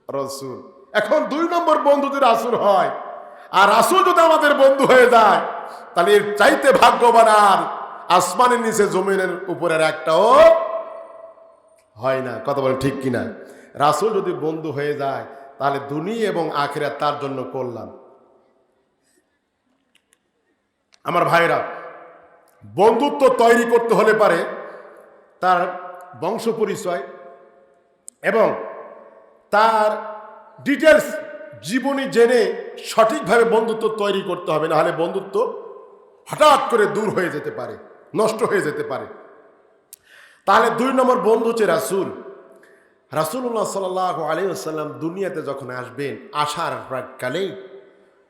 A: রাসূল। এখন 2 নম্বর বন্ধু যদি রাসূল হয়, আর রাসূল যদি আমাদের বন্ধু হয়ে যায়, তাহলে এর চাইতে ভাগ্যবান আর আসমানের নিচে জমিনের উপরের একটাও হয় না। কথা বলেন ঠিক কিনা? রাসূল যদি বন্ধু হয়ে যায়, তাহলে দুনিয়া এবং আখিরাত তার জন্য কল্যাণ। আমার ভাইরা, বন্ধুত্ব তৈরি করতে হলে পারে তার বংশ পরিচয় এবং তার ডিটেলস জীবনী জেনে সঠিকভাবে বন্ধুত্ব তৈরি করতে হবে, না হলে বন্ধুত্ব হঠাৎ করে দূর হয়ে যেতে পারে, নষ্ট হয়ে যেতে পারে। তাহলে 2 নম্বর বন্ধু হচ্ছে রাসূল। রাসূলুল্লাহ সাল্লাল্লাহু আলাইহি ওয়াসাল্লাম দুনিয়াতে যখন আসবেন, আসার প্রাককালেই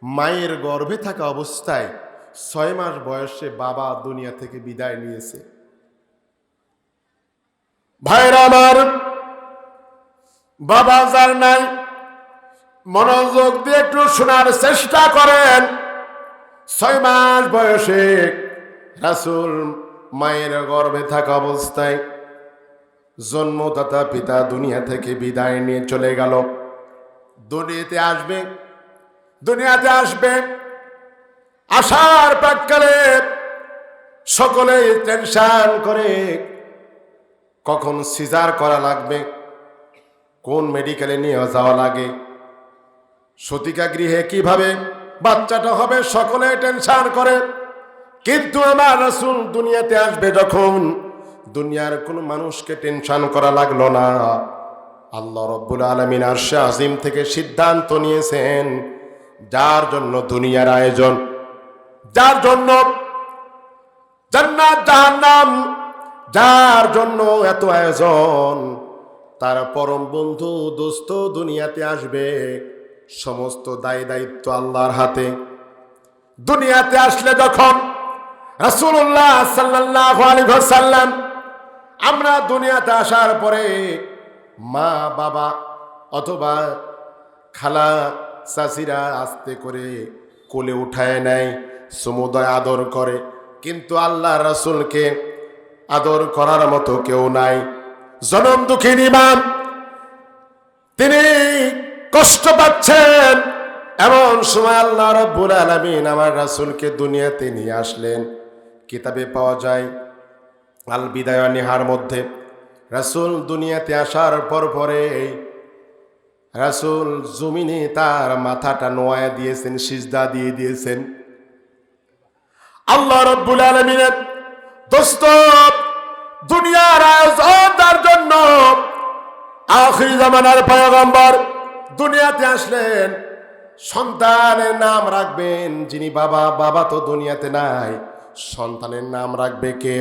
A: মায়ের গর্ভে থাকা অবস্থায় 6 মাস বয়সে বাবা দুনিয়া থেকে বিদায় নিয়েছে। ভাইরা আমার, বাবা যার নাই, মনোযোগ দিয়ে একটু শোনার চেষ্টা করেন। 6 মাস বয়সে রাসূল মায়ের গর্ভে থাকা অবস্থায় জন্মদাতা পিতা দুনিয়া থেকে বিদায় নিয়ে চলে গেল। দুনিয়াতে আসবে আসার প্রাক্কালে সকলে টেনশন করে কখন সিজার করা লাগবে, কোন মেডিকেলে নিয়ে যাওয়া লাগে, সতিকা গৃহে কিভাবে বাচ্চাটা হবে, সকলে টেনশন করে। কিন্তু আমার রাসূল দুনিয়াতে আসবে যখন, দুনিয়ার কোনো মানুষকে টেনশন করা লাগলো না। আল্লাহ রাব্বুল আলামিন আরশে আজিম থেকে সিদ্ধান্ত নিয়েছেন, যার জন্য দুনিয়ার আয়োজন, যার জন্য জান্নাত জাহান্নাম, যার জন্য এত আয়োজন, তার পরম বন্ধু দোস্ত দুনিয়াতে আসবে। সমস্ত দায় দায়িত্ব আল্লাহর হাতে। দুনিয়াতে আসলে যখন রাসূলুল্লাহ সাল্লাল্লাহু আলাইহি ওয়াসাল্লাম, আমরা দুনিয়াতে আসার পরে মা বাবা অথবা খালা চাচিরা আস্তে করে কোলে উঠায় নেয়, সমুদয় আদর করে। কিন্তু আল্লাহ রাসূলকে আদর করার মতো কেউ নাই। জনম দুঃখিনী মা, তিনি কষ্ট পাচ্ছেন। এমন সময় আল্লাহ রাব্বুল আলামিন আমার রাসূলকে দুনিয়াতে নিয়ে আসলেন। কিতাবে পাওয়া যায় আল বিদায় ওয়ান নিহার মধ্যে, রাসূল দুনিয়াতে আসার পরে রাসূল জমিনে তার মাথাটা নোয়া দিয়েছেন, সিজদা দিয়ে দিয়েছেন। আল্লাহ রাব্বুল আলামিনের দোস্ত দুনিয়ার আয়োজন তার জন্য। আখির জামানার পয়গম্বর দুনিয়াতে আসলেন, সন্তানের নাম রাখবেন যিনি বাবা। বাবা তো দুনিয়াতে নাই, সন্তানের নাম রাখবে কে?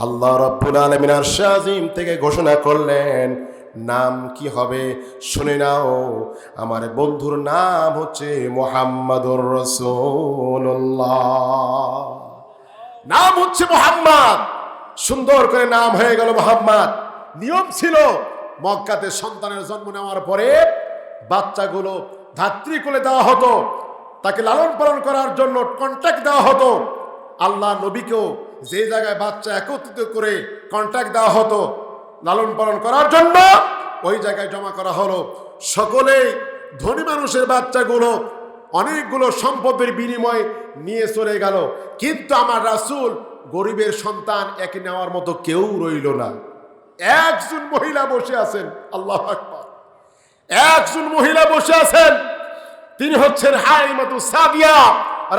A: আল্লাহ রাব্বুল আলামিন আরশে আজিম থেকে ঘোষণা করলেন, নাম কি হবে শুনে নাও। আমার বন্ধুর নাম হচ্ছে মুহাম্মাদুর রাসূলুল্লাহ। নাম হচ্ছে মুহাম্মদ। সুন্দর করে নাম হয়ে গেল মুহাম্মদ। নিয়ম ছিল মক্কাতে সন্তানের জন্ম নেওয়ার পরে বাচ্চাগুলো ধাত্রী কোলে দেওয়া হতো, তাকে লালন পালন করার জন্য কন্ট্রাক্ট দেওয়া হতো। আল্লাহ নবীকেও যে জায়গায় বাচ্চা একত্রিত করে কন্ট্রাক্ট দেওয়া হতো লালন পালন করার জন্য, ওই জায়গায় জমা করা হলো। সকলেই ধনী মানুষের বাচ্চাগুলো অনেকগুলো সম্পদের বিনিময়ে নিয়ে চলে গেল। কিন্তু আমার রাসূল গরিবের সন্তান একে নেওয়ার মতো কেউ রইল না। একজন মহিলা বসে আছেন, আল্লাহু আকবার, একজন মহিলা বসে আছেন, তিনি হচ্ছেন হালিমাতুস সাদিয়া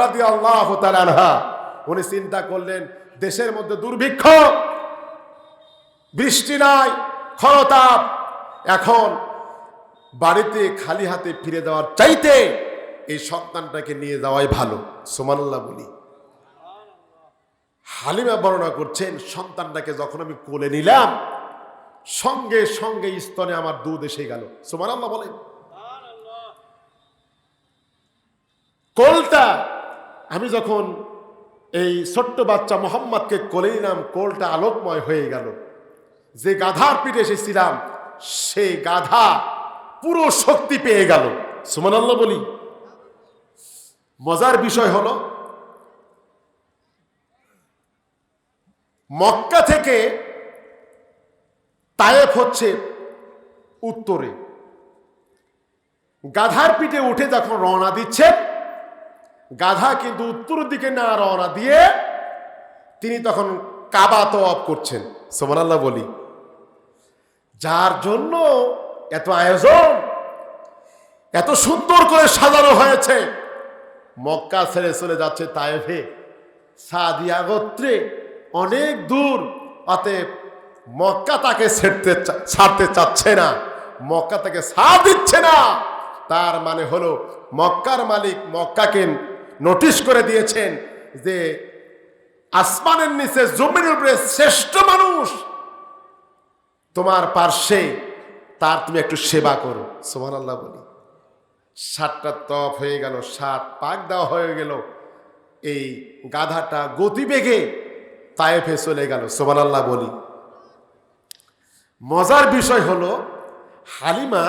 A: রাদিয়াল্লাহু তাআলা আনহা। উনি চিন্তা করলেন, দেশের মধ্যে দুর্ভিক্ষ, বৃষ্টি নাই, খরতাপ, এখন বাড়িতে খালি হাতে ফিরে যাওয়ার চাইতে এই সন্তানটাকে নিয়ে যাওয়াই ভালো। সুবহানাল্লাহ বলি। হালিমা বর্ণনা করছেন, সন্তানটাকে যখন আমি কোলে নিলাম সঙ্গে সঙ্গে স্তনে আমার দুধ এসে গেল। সুবহানাল্লাহ বলেন। কোলটা আমি যখন এই ছোট্ট বাচ্চা মোহাম্মদকে কোলে নিলাম, কোলটা আলোকময় হয়ে গেল। যে গাধার পিঠে এসেছিলাম সেই গাধা পুরো শক্তি পেয়ে গেল। সুবহানাল্লাহ বলি। মজার বিষয় হলো, মক্কা থেকে তায়েফ হচ্ছে উত্তরে। গাধার পিঠে উঠে যখন রওনা দিচ্ছে, গাধা কিন্তু উত্তরের দিকে না রওনা দিয়ে তিনি তখন কাবা তওয়াফ করছেন। সুবহানাল্লাহ বলি। যার জন্য এত আয়োজন, এত সুন্দর করে সাজানো হয়েছে। মক্কা ছেড়ে চলে যাচ্ছে তায়েফে, সাদিয়া গোত্রে, অনেক দূর। অতএব মক্কা তাকে ছাড়তে চাচ্ছে না, মক্কা তাকে ছাড় দিচ্ছে না। তার মানে হলো মক্কার মালিক মক্কাকে নোটিশ করে দিয়েছেন যে আসমানের নিচে জমিনের উপরে শ্রেষ্ঠ মানুষ তোমার পার্শ্বে, তার তুমি একটু সেবা করো। সুবহানাল্লাহ বলি। 7টা তওয়াফ হয়ে গেল, 7 পাক দেওয়া হয়ে গেল। এই গাধাটা গতিবেগে তায়েফে চলে গেল। সুবহানাল্লাহ বলি। মজার বিষয় হলো, হালিমা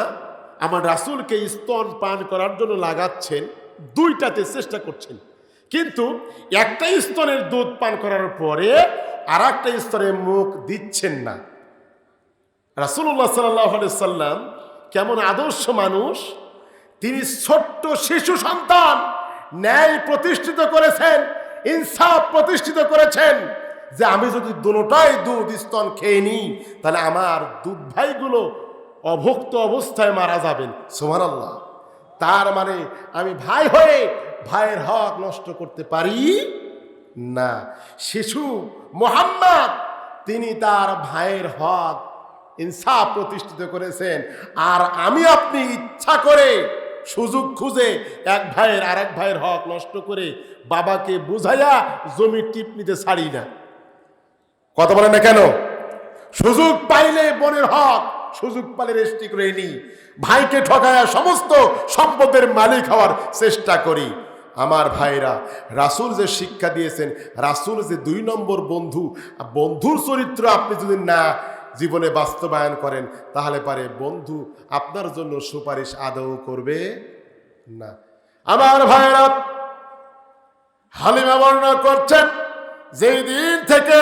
A: আমার রাসূলকে স্তন পান করার জন্য লাগাচ্ছেন, 2টাতে চেষ্টা করছেন, কিন্তু একটা স্তনের দুধ পান করার পরে আর একটা স্তনে মুখ দিচ্ছেন না। রাসূলুল্লাহ সাল্লাল্লাহু আলাইহি সাল্লাম কেমন আদর্শ মানুষ, তিনি ছোট্ট শিশু সন্তান ন্যায় প্রতিষ্ঠিত করেছেন, ইনসাফ প্রতিষ্ঠিত করেছেন, যে আমি যদি দুটোটাই দুধ স্তন খেয়ে নিই তাহলে আমার দুধ ভাইগুলো অভুক্ত অবস্থায় মারা যাবেন। সুবহানাল্লাহ। তার মানে আমি ভাই হয়ে ভাইয়ের হক নষ্ট করতে পারি না। শিশু মুহাম্মদ তিনি তার ভাইয়ের হক ইনসাফ প্রতিষ্ঠিত করেছেন, আর আমি আপনি ইচ্ছা করে সুযোগ খুঁজে এক ভাইয়ের আরেক ভাইয়ের হক নষ্ট করে বাবাকে বুঝাইয়া জমি টিপ নিতে ছাড়ি না। কথা বলেন না কেন? সুযোগ পাইলে বোনের হক সুযোগ পাইলে রেস্টি করে নিই, ভাইকে ঠকায়া সমস্ত সম্পদের মালিক হওয়ার চেষ্টা করি। আমার ভাইরা, রাসূল যে শিক্ষা দিয়েছেন, রাসূল যে 2 নম্বর বন্ধু, বন্ধুর চরিত্র আপনি যদি না জীবনে বাস্তবায়ন করেন তাহলে পারে বন্ধু আপনার জন্য সুপারিশ আদৌ করবে না। আমার ভাইরা, হালিমা বর্ণনা করছেন যেই দিন থেকে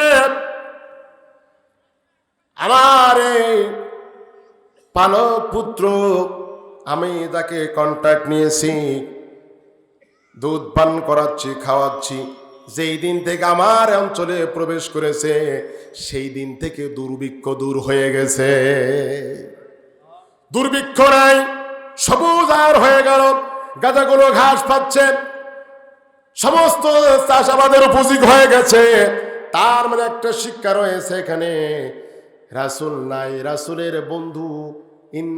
A: আমার এই পালক পুত্র আমি তাকে কন্ট্যাক্ট নিয়েছি, দুধ পান করাচ্ছি, খাওয়াচ্ছি, যেই দিন থেকে আমার অঞ্চলে প্রবেশ করেছে সেই দিন থেকে দুর্ভিক্ষ দূর হয়ে গেছে। দুর্ভিক্ষ নাই, সবুজ আর হয়ে গেল, গাজাগুলো ঘাস পাচ্ছে, সমস্ত চাষাবাদের উপযোগী হয়ে গেছে। তার মানে একটা শিক্ষা রয়েছে এখানে, রাসূল নাই, রাসূলের বন্ধু। ইন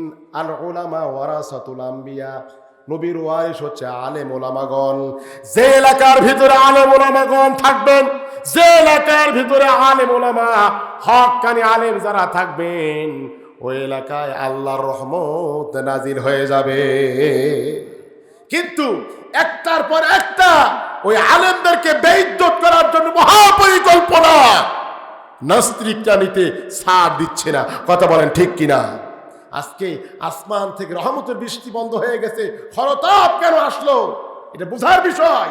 A: আল উলামা ওয়ারাসাতুল আম্বিয়া, নবীর ওয়ারিস হচ্ছে আলেম ওলামাগণ। যে এলাকার ভিতরে আলেম ওলামাগণ থাকবেন, যে এলাকার ভিতরে আলেম ওলামা হক্কানি আলেম যারা থাকবেন, ওই এলাকায় আল্লাহর রহমত নাজিল হয়ে যাবে। কিন্তু একটার পর একটা ওই আলেমদেরকে বেইজ্জত করার জন্য মহাপরিকল্পনা নাস্তিকরা নিতে ছাড় দিচ্ছে না। কথা বলেন ঠিক কিনা? আজকে আসমান থেকে রহমতের বৃষ্টি বন্ধ হয়ে গেছে, খরতাপ কেন আসলো এটা বোঝার বিষয়।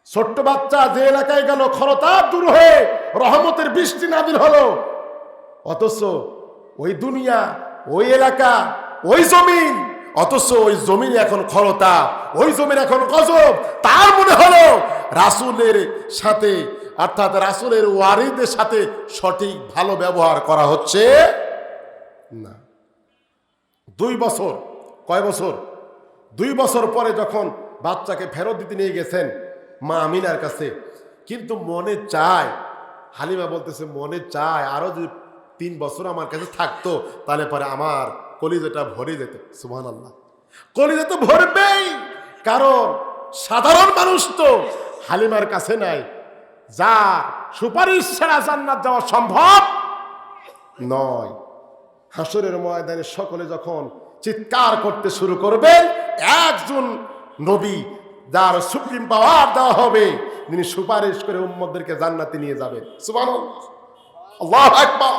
A: ছোট্ট বাচ্চা যে এলাকায় গেল, খরতাপ দূর হয়ে রহমতের বৃষ্টি নাজিল হলো, অথচ ওই দুনিয়া, ওই এলাকা, ওই জমিন, অথচ ওই জমিন এখন খরতাপ, ওই জমিন এখন গজব। তার মনে হলো রাসূলের সাথে, অর্থাৎ রাসূলের ওয়ারিদের সাথে সঠিক ভালো ব্যবহার করা হচ্ছে না। 2 বছর, কয় বছর? 2 বছর পরে যখন বাচ্চাকে ফেরত দিতে নিয়ে গেছেন মা আমিনার কাছে, কিন্তু মনে চায়, হালিমা বলতেছে মনে চায় আরো যদি 3 বছর আমার কাছে থাকতো তাহলে পরে আমার কলিজাটা ভরে যেত। সুবহানাল্লাহ। কলিজা তো ভরবেই, কারণ সাধারণ মানুষ তো হালিমার কাছে নাই, যার সুপারিশ ছাড়া জান্নাত যাওয়া সম্ভব নয়। হাসরের ময়দানে সকলে যখন চিৎকার করতে শুরু করবেন, একজন নবী যার সুপ্রিম পাওয়ার দেওয়া হবে, তিনি সুপারিশ করে উম্মতদেরকে জান্নাতে নিয়ে যাবেন। সুবহানাল্লাহ, আল্লাহু আকবার।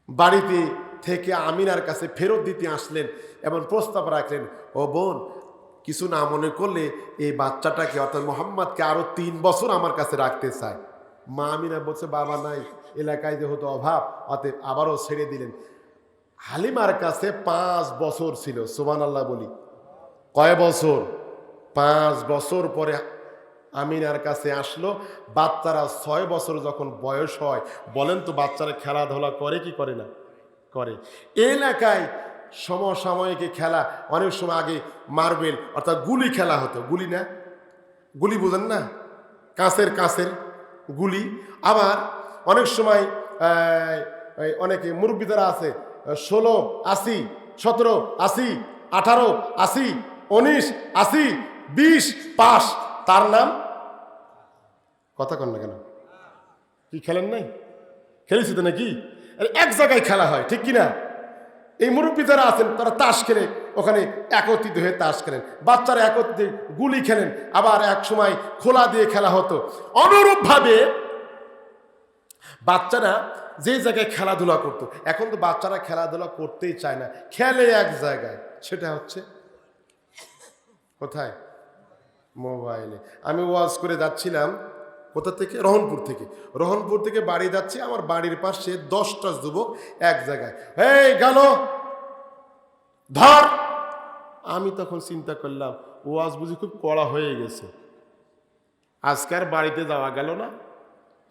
A: বাড়িতে থেকে আমিনার কাছে ফেরত দিতে আসলেন এবং প্রস্তাব রাখলেন, ও বোন, কিছু না মনে করলে এই বাচ্চাটাকে অর্থাৎ মোহাম্মদকে আরো 3 বছর আমার কাছে রাখতে চায়। মা আমিনা বলছে, বাবা নাই, এলাকায় যেহেতু অভাব, অতএব আবারও ছেড়ে দিলেন। হালিমার কাছে 5 বছর ছিল। সুবহানাল্লাহ বলি। কয় বছর? 5 বছর পরে আমিনার কাছে আসলো। বাচ্চারা 6 বছর যখন বয়স হয়, বলেন তো বাচ্চারা খেলাধুলা করে কি করে না? করে। এলাকায় সমসাময়িক খেলা, অনেক সময় আগে মার্বেল অর্থাৎ গুলি খেলা হতো। গুলি না, গুলি বুঝেন না, কাঁচের গুলি। আবার অনেক সময় অনেকে মুরব্বী যারা আছে 16, 80, 17, 80, 18, 80, 19, 80, 20 পাস, তার নাম কথা কন না কেন? কি খেলেন নাই? খেলেছি তো নাকি? এক জায়গায় খেলা হয়, ঠিক কিনা? এই মুরব্বী যারা আছেন তারা তাস খেলে, ওখানে একত্রিত হয়ে তাস খেলেন, বাচ্চারা একত্রিত গুলি খেলেন। আবার এক সময় খোলা দিয়ে খেলা হতো। অনুরূপভাবে বাচ্চারা যে জায়গায় খেলাধুলা করতো, এখন তো বাচ্চারা খেলাধুলা করতেই চায় না, খেলে এক জায়গায়, সেটা হচ্ছে কোথায়? মোবাইলে। আমি ওয়াজ করে যাচ্ছিলাম কোথা থেকে? রহনপুর থেকে বাড়ি যাচ্ছি, আমার বাড়ির পাশে 10টা যুবক এক জায়গায়, এই গেল ধর। আমি তখন চিন্তা করলাম ওয়াজ বুঝি খুব কড়া হয়ে গেছে, আজকে আর বাড়িতে যাওয়া গেল না,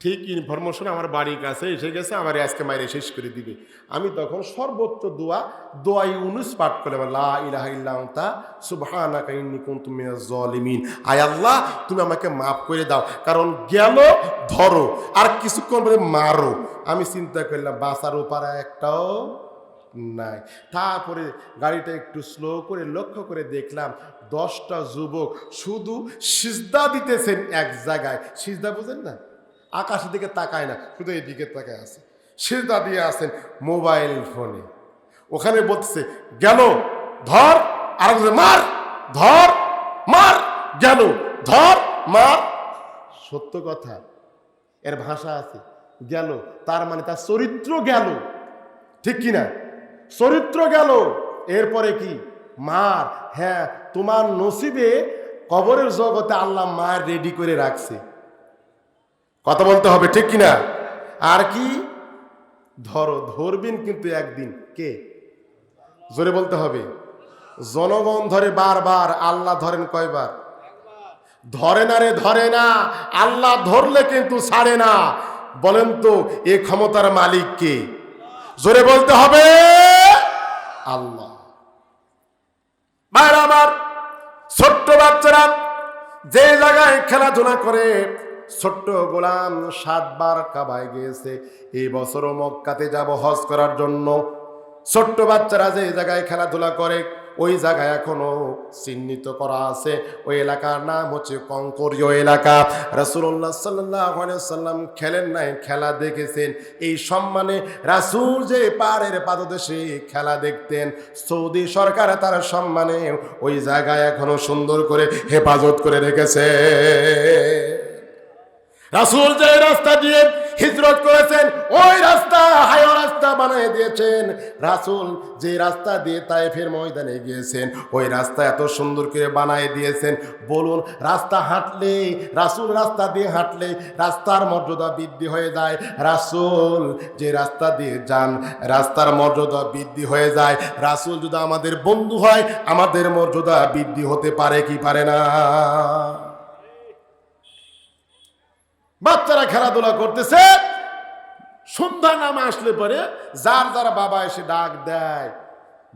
A: ঠিক ইনফরমেশন আমার বাড়ির কাছে এসে গেছে, আমার আজকে মাইরে শেষ করে দিবে। আমি তখন সর্বোচ্চ দোয়া ইউনুস পাঠ করে, লা ইলাহা ইল্লা আনতা সুবহানাকা ইন্নী কুনতু মিনাজ জালিমিন। আয় আল্লাহ, তুমি আমাকে মাফ করে দাও, কারণ গেল ধরো আর কিছুক্ষণ পরে মারো। আমি চিন্তা করলাম বাঁচার উপায় একটাও নাই। তারপরে গাড়িটা একটু স্লো করে লক্ষ্য করে দেখলাম 10টা যুবক শুধু সিজদা দিতেছেন এক জায়গায়। সিজদা বুঝেন না? আকাশের দিকে তাকায় না, শুধু এই দিকে তাকায় আছে, সিজদা দিয়ে আছেন মোবাইল ফোনে। ওখানে বলতেছে গেল ধর, আর মার, ধর মার, গেল ধর মার। সত্য কথা, এর ভাষা আছে গেল, তার মানে তার চরিত্র গেল, ঠিক কিনা? চরিত্র গেল, এরপরে কি? মার। হ্যাঁ, তোমার নসিবে কবরের জগতে আল্লাহ মার রেডি করে রাখছে। কথা বলতে হবে, ঠিক কিনা? আর কি? ধরো, ধরবেন কিন্তু একদিন কে? জোরে বলতে হবে। জনগণ ধরে বারবার, আল্লাহ ধরেন কয়বার? ধরে না রে, ধরে না। আল্লাহ ধরলে কিন্তু ছাড়ে না। বলেন তো এ ক্ষমতার মালিক কে? জোরে বলতে হবে আল্লাহ। ভাইরা আমার, ছোট্ট বাচ্চারা যে জায়গায় খেলাধুলা করে, ছোট্ট গোলাম 7 বার কাবায় গিয়েছে, এই বছরও মক্কাতে যাব হজ করার জন্য। ছোট্ট বাচ্চারা যে জায়গায় খেলাধুলা করে, ওই জায়গায় এখনো চিহ্নিত করা আছে। ওই এলাকার নাম হচ্ছে কঙ্করীয় এলাকা। রাসূলুল্লাহ সাল্লাল্লাহু আলাইহি ওয়াসাল্লাম খেলেন নাই, খেলা দেখেছেন। এই সম্মানে রাসূল যে পারের পাদদেশে খেলা দেখতেন, সৌদি সরকার তার সম্মানে ওই জায়গায় এখনো সুন্দর করে হেফাজত করে রেখেছে। রাসূল যে রাস্তা দিয়ে হিজরত করেছেন, ওই রাস্তা হাইওয়ে রাস্তা বানিয়ে দিয়েছেন। রাসূল যে রাস্তা দিয়ে তায়েফের ময়দানে গিয়েছেন, ওই রাস্তা এত সুন্দর করে বানিয়ে দিয়েছেন। বলুন, রাস্তা হাঁটলে, রাসূল রাস্তা দিয়ে হাঁটলে রাস্তার মর্যাদা বৃদ্ধি হয়ে যায়। রাসূল যে রাস্তা দিয়ে যান, রাস্তার মর্যাদা বৃদ্ধি হয়ে যায়। রাসূল যদি আমাদের বন্ধু হয়, আমাদের মর্যাদা বৃদ্ধি হতে পারে কি পারে না? বাচ্চারা খেলাধুলা করতেছে, সন্ধ্যা নামে আসলে পরে যার যার বাবা এসে ডাক দেয়,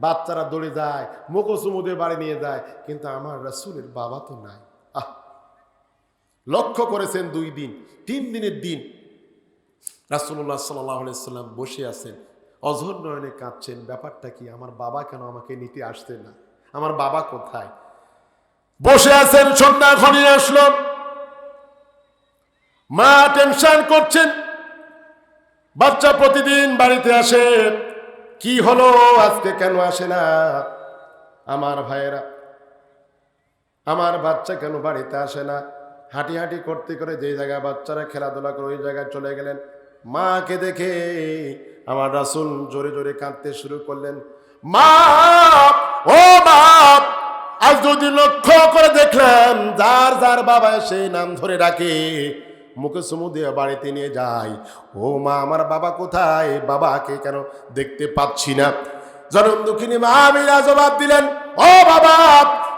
A: বাচ্চারা দৌড়ে যায়, মুখোচুমু দিয়ে বাড়ি নিয়ে যায়। কিন্তু আমার রাসূলের বাবা তো নাই। লক্ষ্য করেছেন 2 দিন 3 দিনের দিন রাসূলুল্লাহ সাল্লাল্লাহু আলাইহি ওয়াসাল্লাম বসে আছেন, অঝোর নয়নে কাঁদছেন। ব্যাপারটা কি? আমার বাবা কেন আমাকে নিতে আসছে না? আমার বাবা কোথায়? বসে আছেন, সন্ধ্যা ঘনিয়ে আসলো, মা টেনশন করছেন। বাচ্চা প্রতিদিন বাড়িতে আসে, কি হলো আজকে কেন আসে না? আমার ভাইয়েরা, আমার বাচ্চা কেন বাড়িতে আসে না? হাঁটি হাঁটি করতে করে যে জায়গায় বাচ্চারা খেলাধুলা করে ওই জায়গায় চলে গেলেন। মাকে দেখে আমার রাসূল জোরে জোরে কাঁদতে শুরু করলেন। মা, ও মা, আজ যদি লক্ষ্য করে দেখলাম যার যার বাবা সেই নাম ধরে ডাকে, মুখে চুমু দিয়ে বাড়িতে নিয়ে যায়। ও মা, আমার বাবা কোথায়? বাবাকে কেন দেখতে পাচ্ছি না? জনম দুঃখিনী মা আমিনা জবাব দিলেন, ও বাবা,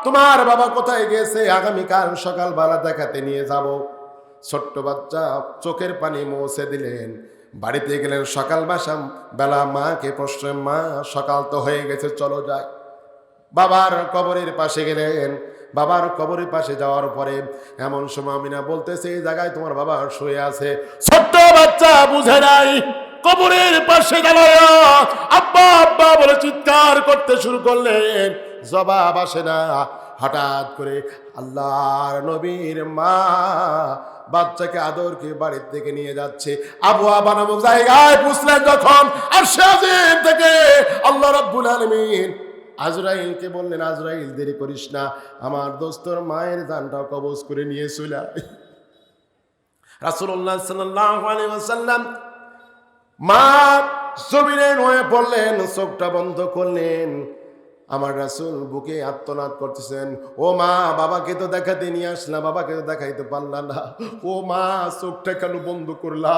A: তোমার বাবা কোথায় গেছে? আগামীকাল সকালবেলা দেখাতে নিয়ে যাব। ছোট্ট বাচ্চা চোখের পানি মুছে দিলেন, বাড়িতে গেলেন। সকাল বেলা মাকে প্রশ্ন, মা সকাল তো হয়ে গেছে, চলো যাই। বাবার কবরের পাশে গেলেন। বাবার কবরের পাশে যাওয়ার পরে এমন সময় আমিনা বলতেছে, এই জায়গায় তোমার বাবা শুয়ে আছে। ছোট্ট বাচ্চা বুঝে নাই, কবরের পাশে দাঁড়ায় আব্বা আব্বা বলে চিৎকার করতে শুরু করলেন, জবাব আসে না। হঠাৎ করে আল্লাহর নবীর মা বাচ্চাকে আদরকে বাড়ির থেকে নিয়ে যাচ্ছে। আবওয়াবা নামক জায়গায় পৌঁছলেন যখন, আরশে আজিম থেকে আল্লাহ রাব্বুল আলামিন আজরাইলকে বললেন, আজরাইল দেরি করিস না, আমার দোস্তর মায়ের জানটা কবজ করে নিয়ে চলে আয়। রাসূলুল্লাহ সাল্লাল্লাহু আলাইহি ওয়াসাল্লাম মা জমিনে হয়ে পড়লেন, চোখটা বন্ধ করলেন। আমার রাসূল বুকে আত্মনাদ করতেছেন, ও মা, বাবাকে তো দেখাতে নিয়ে আসলাম, বাবাকে তো দেখাইতে পারলাম না। ও মা, চোখটা কেন বন্ধ করলা?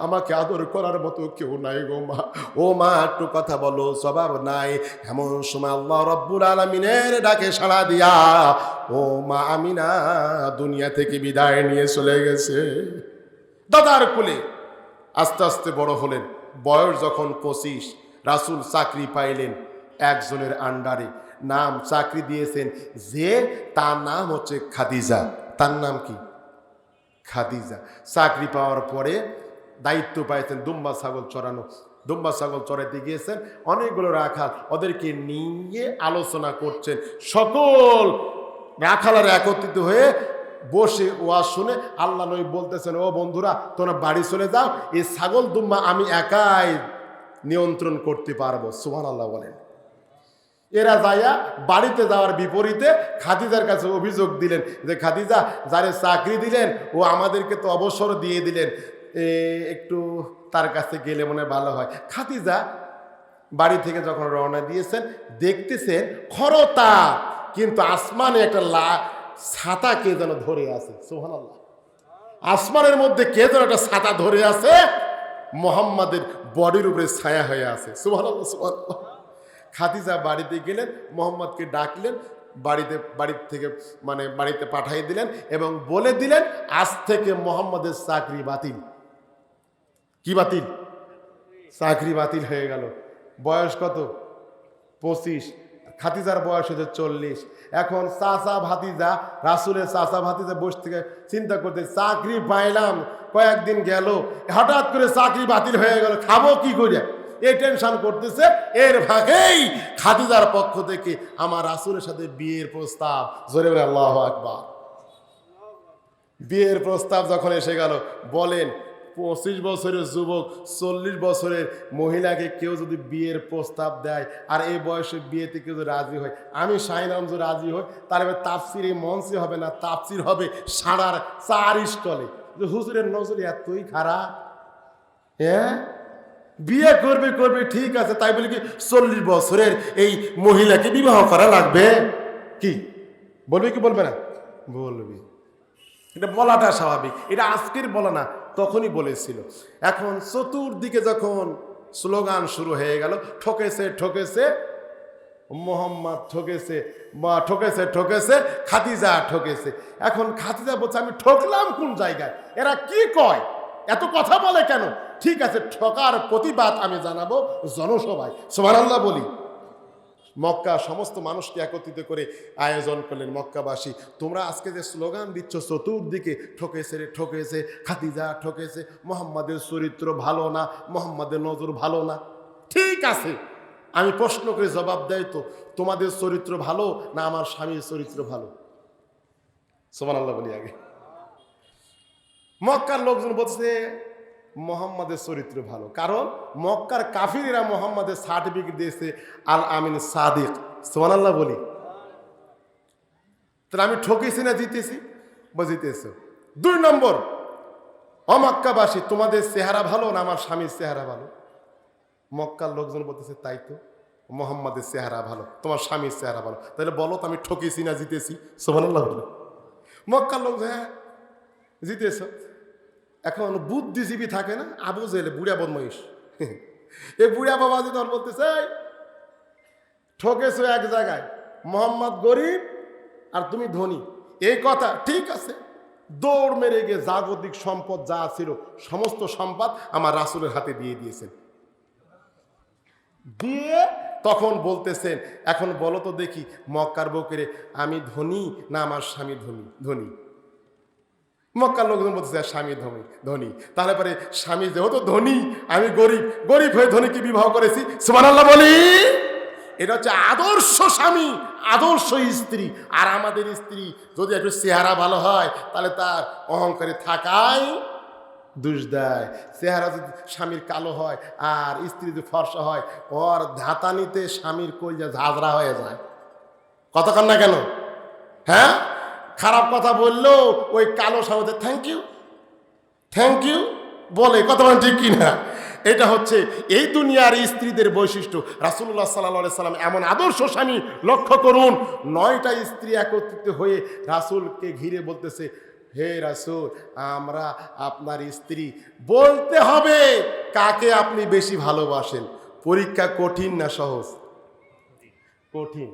A: আমাকে আদর করার মতো কেউ নাই গো মা। ও মা, একটু কথা বলো, স্বভাব নাই। এমন সময় আল্লাহ রাব্বুল আলামিনের ডাকে সাড়া দিয়া ও মা আমিনা দুনিয়া থেকে বিদায় নিয়ে চলে গেছে। দাদার কোলে আস্তে আস্তে বড় হলেন। বয়স যখন 25, রাসূল চাকরি পাইলেন একজনের আন্ডারে। নাম চাকরি দিয়েছেন যে, তার নাম হচ্ছে খাদিজা। তার নাম কি? খাদিজা। চাকরি পাওয়ার পরে দায়িত্ব পাইছেন দুম্বা ছাগল চড়ানো। দুম্বা ছাগল চড়াইতে গিয়েছেন, অনেকগুলো রাখাল, ওদেরকে নিয়ে আলোচনা করছেন। সকল রাখালারা একত্রিত হয়ে বসে ওয়াজ শুনে আল্লাহ নবী বলতেছেন, ও বন্ধুরা, তোমরা বাড়ি চলে যাও, এই ছাগল দুম্বা আমি একাই নিয়ন্ত্রণ করতে পারবো। সুবহানাল্লাহ বলেন। এরা যাইয়া বাড়িতে যাওয়ার বিপরীতে খাদিজার কাছে অভিযোগ দিলেন যে, খাদিজা, যারে চাকরি দিলেন ও আমাদেরকে তো অবসর দিয়ে দিলেন, একটু তার কাছে গেলে মনে ভালো হয়। খাদিজা বাড়ি থেকে যখন রওনা দিয়েছেন, দেখতেছেন খরতা, কিন্তু আসমানে একটা ছাতা কে যেন ধরে আছে। সুবহানাল্লাহ। আসমানের মধ্যে কে যেন একটা ছাতা ধরে আছে, মুহাম্মাদের বডির উপরে ছায়া হয়ে আছে। সুবহানাল্লাহ, সুবহানাল্লাহ। খাদিজা বাড়িতে গেলেন, মোহাম্মদকে ডাকলেন, বাড়িতে পাঠিয়ে দিলেন এবং বলে দিলেন, আজ থেকে মোহাম্মদের চাকরি বাতিল। কি বাতিল? চাকরি বাতিল হয়ে গেল। বয়স কত? 25। খাদিজার বয়স হচ্ছে 40। এখন চাচা ভাতিজা, রাসূলের চাচা ভাতিজা বসে থেকে চিন্তা করতে, চাকরি পাইলাম, কয়েকদিন গেল, হঠাৎ করে চাকরি বাতিল হয়ে গেল, খাবো কি করে? এই টেনশন করতেছে। এর ভাগেই খাদিজার পক্ষ থেকে আমার রাসূলের সাথে বিয়ের প্রস্তাব। জোরে বলে আল্লাহু আকবার। বিয়ের প্রস্তাব যখন এসে গেল, বলেন 25 বছরের যুবক, 40 বছরের মহিলাকে কেউ যদি বিয়ের প্রস্তাব দেয় আর এই বয়সে বিয়েতে কেউ যদি রাজি হয়, আমি শাহিনাম যদি রাজি হই, তাহলে তাফসির এই মঞ্চে হবে না, তাফসির হবে সাড়ার 4 স্টলে। যে হুজুরের নজরে এতই খারাপ, হ্যাঁ, বিয়ে করবে ঠিক আছে, তাই বলে কি 40 বছরের এই মহিলাকে বিবাহ করা লাগবে? কি বলবে কি বলবে না? বলবে। এটা বলাটা স্বাভাবিক, এটা আজকের বলা না, তখনই বলেছিল। এখন চতুর্দিকে যখন স্লোগান শুরু হয়ে গেল, ঠকেছে ঠকেছে মোহাম্মদ, ঠকেছে ঠকেছে ঠকেছে খাদিজা, ঠকেছে। এখন খাদিজা বলছে, আমি ঠকলাম কোন জায়গায়? এরা কি কয়, এত কথা বলে কেন? ঠিক আছে, ঠকার প্রতিবাদ আমি জানাবো জনসভায়। সুবহানাল্লাহ বলি। মক্কা সমস্ত মানুষকে একত্রিত করে আয়োজন করলেন। মক্কাবাসী, তোমরা আজকে যে স্লোগান দিচ্ছ চতুর্দিকে, ঠকেছে রে ঠকেছে, খাদিজা ঠকেছে, মোহাম্মদের চরিত্র ভালো না, মোহাম্মদের নজর ভালো না, ঠিক আছে, আমি প্রশ্ন করে জবাব দেয় তো, তোমাদের চরিত্র ভালো না আমার স্বামীর চরিত্র ভালো? সুবহানাল্লাহ বলি আগে। মক্কার লোকজন বলছে মোহাম্মদের চরিত্র ভালো, কারণ মক্কার কাফিরেরা মোহাম্মদের সার্টিফিকেট দিয়েছে আল আমিন সাদিক। সুবহানাল্লাহ বলি। তাহলে আমি ঠকেছি না জিতেছি? জিতেছ। 2 নম্বর, অমক্কাবাসী, তোমাদের চেহারা ভালো না আমার স্বামীর চেহারা ভালো? মক্কার লোকজন বলতেছে, তাই তো, মোহাম্মদের চেহারা ভালো, তোমার স্বামীর চেহারা ভালো, তাহলে বলো তো আমি ঠকেছি না জিতেছি? সুবহানাল্লাহ বলি। মক্কার লোক, হ্যাঁ জিতেছ। এখন বুদ্ধিজীবী থাকে না, আবু জেলে, বুড়া বদমাইশ, এই বুড়া বাবাজি তোর বলতেছে, ঠকেছো এক জায়গায়, মোহাম্মদ গরিব আর তুমি ধনী, এই কথা ঠিক আছে। দৌড় মেরে গিয়ে জাগতিক সম্পদ যা ছিল সমস্ত সম্পদ আমার রাসূলের হাতে দিয়ে দিয়েছেন। দিয়ে তখন বলতেছেন, এখন বলো তো দেখি মক্কার বউকে, আমি ধনী না আমার স্বামী ধনী? মক্কার লোকজন বলতেছে, স্বামী ধনী। তাহলে পরে স্বামী যেহেতু ধনী, আমি গরিব হয়ে ধনীকে বিবাহ করেছি। সুবহানাল্লাহ বলি। এটা হচ্ছে আদর্শ স্বামী, আদর্শ স্ত্রী। আর আমাদের স্ত্রী যদি একটু চেহারা ভালো হয়, তাহলে তার অহংকারে থাকাই দুষ দেয়। চেহারা যদি স্বামীর কালো হয় আর স্ত্রী যদি ফর্সা হয়, ওর ধাতানিতে স্বামীর কলজা ঝাঁঝরা হয়ে যায়। কতক্ষণ না কেন? হ্যাঁ, খারাপ কথা বললেও ওই কালো স্বামীদের থ্যাংক ইউ বলে, কথা বলেন ঠিক কিনা? এটা হচ্ছে এই দুনিয়ার স্ত্রীদের বৈশিষ্ট্য। রাসূলুল্লাহ সাল্লাল্লাহু আলাইহি সাল্লাম এমন আদর্শ স্বামী, লক্ষ্য করুন 9টা স্ত্রী একত্রিত হয়ে রাসূলকে ঘিরে বলতেছে, হে রাসূল, আমরা আপনার স্ত্রী। বলতে হবে কাকে আপনি বেশি ভালোবাসেন। পরীক্ষা কঠিন না সহজ? কঠিন।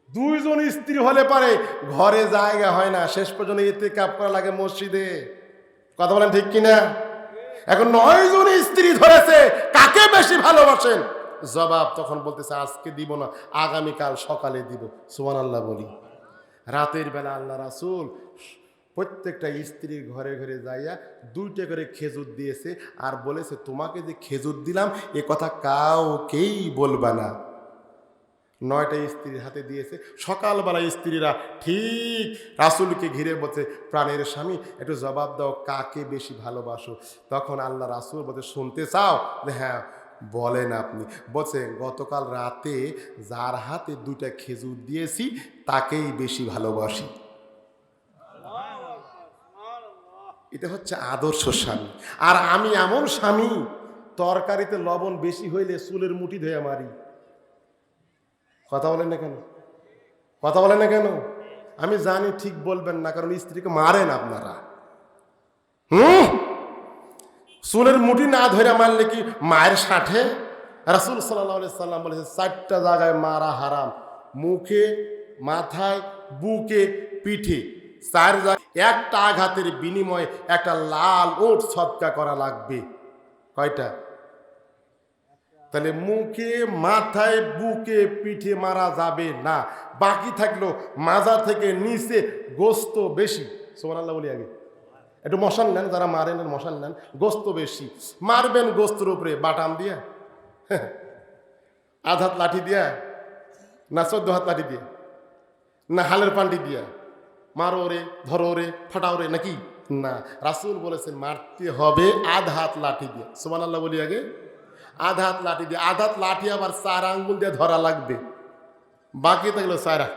A: 2 জন স্ত্রী হলে পারে ঘরে জায়গা হয় না, শেষ পর্যন্ত ইতিকাফ করা লাগে মসজিদে। কথা বলেন ঠিক কিনা? এখন 9 জন স্ত্রী ধরেছে, কাকে বেশি ভালোবাসেন? জবাব তখন বলতেছে, আজকে দিব না, আগামীকাল সকালে দিব। সুবহানাল্লাহ বলি। রাতের বেলা আল্লাহ রাসূল প্রত্যেকটা স্ত্রীর ঘরে ঘরে যাইয়া 2টা করে খেজুর দিয়েছে, আর বলেছে, তোমাকে যে খেজুর দিলাম এ কথা কাউকেই বলবা না। 9টা স্ত্রীর হাতে দিয়েছে। সকালবেলা স্ত্রীরা ঠিক রাসূলকে ঘিরে বলছে, প্রাণের স্বামী, একটু জবাব দাও, কাকে বেশি ভালোবাসো? তখন আল্লাহ রাসূল বলতে, শুনতে চাও? হ্যাঁ বলেন আপনি। বলছে, গতকাল রাতে যার হাতে 2টা খেজুর দিয়েছি তাকেই বেশি ভালোবাসি। এটা হচ্ছে আদর্শ স্বামী। আর আমি এমন স্বামী, তরকারিতে লবণ বেশি হইলে চুলের মুঠি ধুয়ে মারি। কথা বলেন না কেন? কথা বলেন না কেন? আমি জানি ঠিক বলবেন না, কারণ স্ত্রীকে মারেন আপনারা। চুলের মুঠি না ধরে মারলে কি মায়ের সাথে? রাসূল সাল্লাল্লাহু আলাইহি সাল্লাম বলেছে, 4টা জায়গায় মারা হারাম। মুখে, মাথায়, বুকে, পিঠে, 4 জায়গায় একটা আঘাতের বিনিময়ে একটা লাল ওট সদকা করা লাগবে। কয়টা? তাহলে মুখে, মাথায়, বুকে, পিঠে মারা যাবে না। বাকি থাকলো মাজা থেকে নিচে গোস্ত বেশি। সুবহানাল্লাহ বলি আগে। একটু মশাল নেন, যারা মারেন মশাল নেন। গোস্ত বেশি মারবেন, গোস্তের উপরে বাটাম দিয়া, 1/2 হাত লাঠি দিয়া, না 14 হাত লাঠি দিয়া, না হালের পান্ডি দিয়া? মারো রে, ধরো রে, ফাটাও রে, নাকি? না, রাসূল বলেছেন মারতে হবে 1/2 হাত লাঠি দিয়ে। সুবহানাল্লাহ বলি আগে। 1/2 হাত লাঠি দিয়ে। 1/2 হাত লাঠি আবার 4 আঙ্গুল দিয়ে ধরা লাগবে, বাকি থাকলো 4।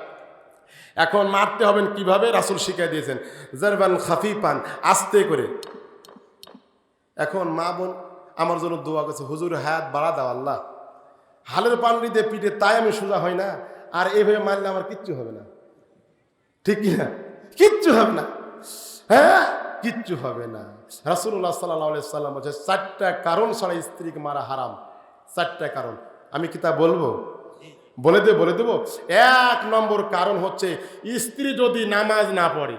A: এখন মারতে হবেন কিভাবে? রাসূল শিখিয়ে দিয়েছেন, জারবান খাফিফান, আস্তে করে। এখন মা বোন আমার জন্য দোয়া করছে, হুজুর হাত বাড়া দাও আল্লাহ। হালের পান্ডি দিয়ে পিঠে, তাই আমি সোজা হয় না। আর এভাবে মারলে আমার কিচ্ছু হবে না, ঠিক কিনা? কিচ্ছু হবে না, হ্যাঁ কিচ্ছু হবে না। রাসূলুল্লাহ সাল্লাল্লাহু আলাইহি সাল্লাম বলছে, 4টা কারণ ছাড়া স্ত্রীকে মারা হারাম। 4টা কারণ। আমি কি তা বলবো? বলে দেব। 1 নম্বর কারণ হচ্ছে, স্ত্রী যদি নামাজ না পড়ে,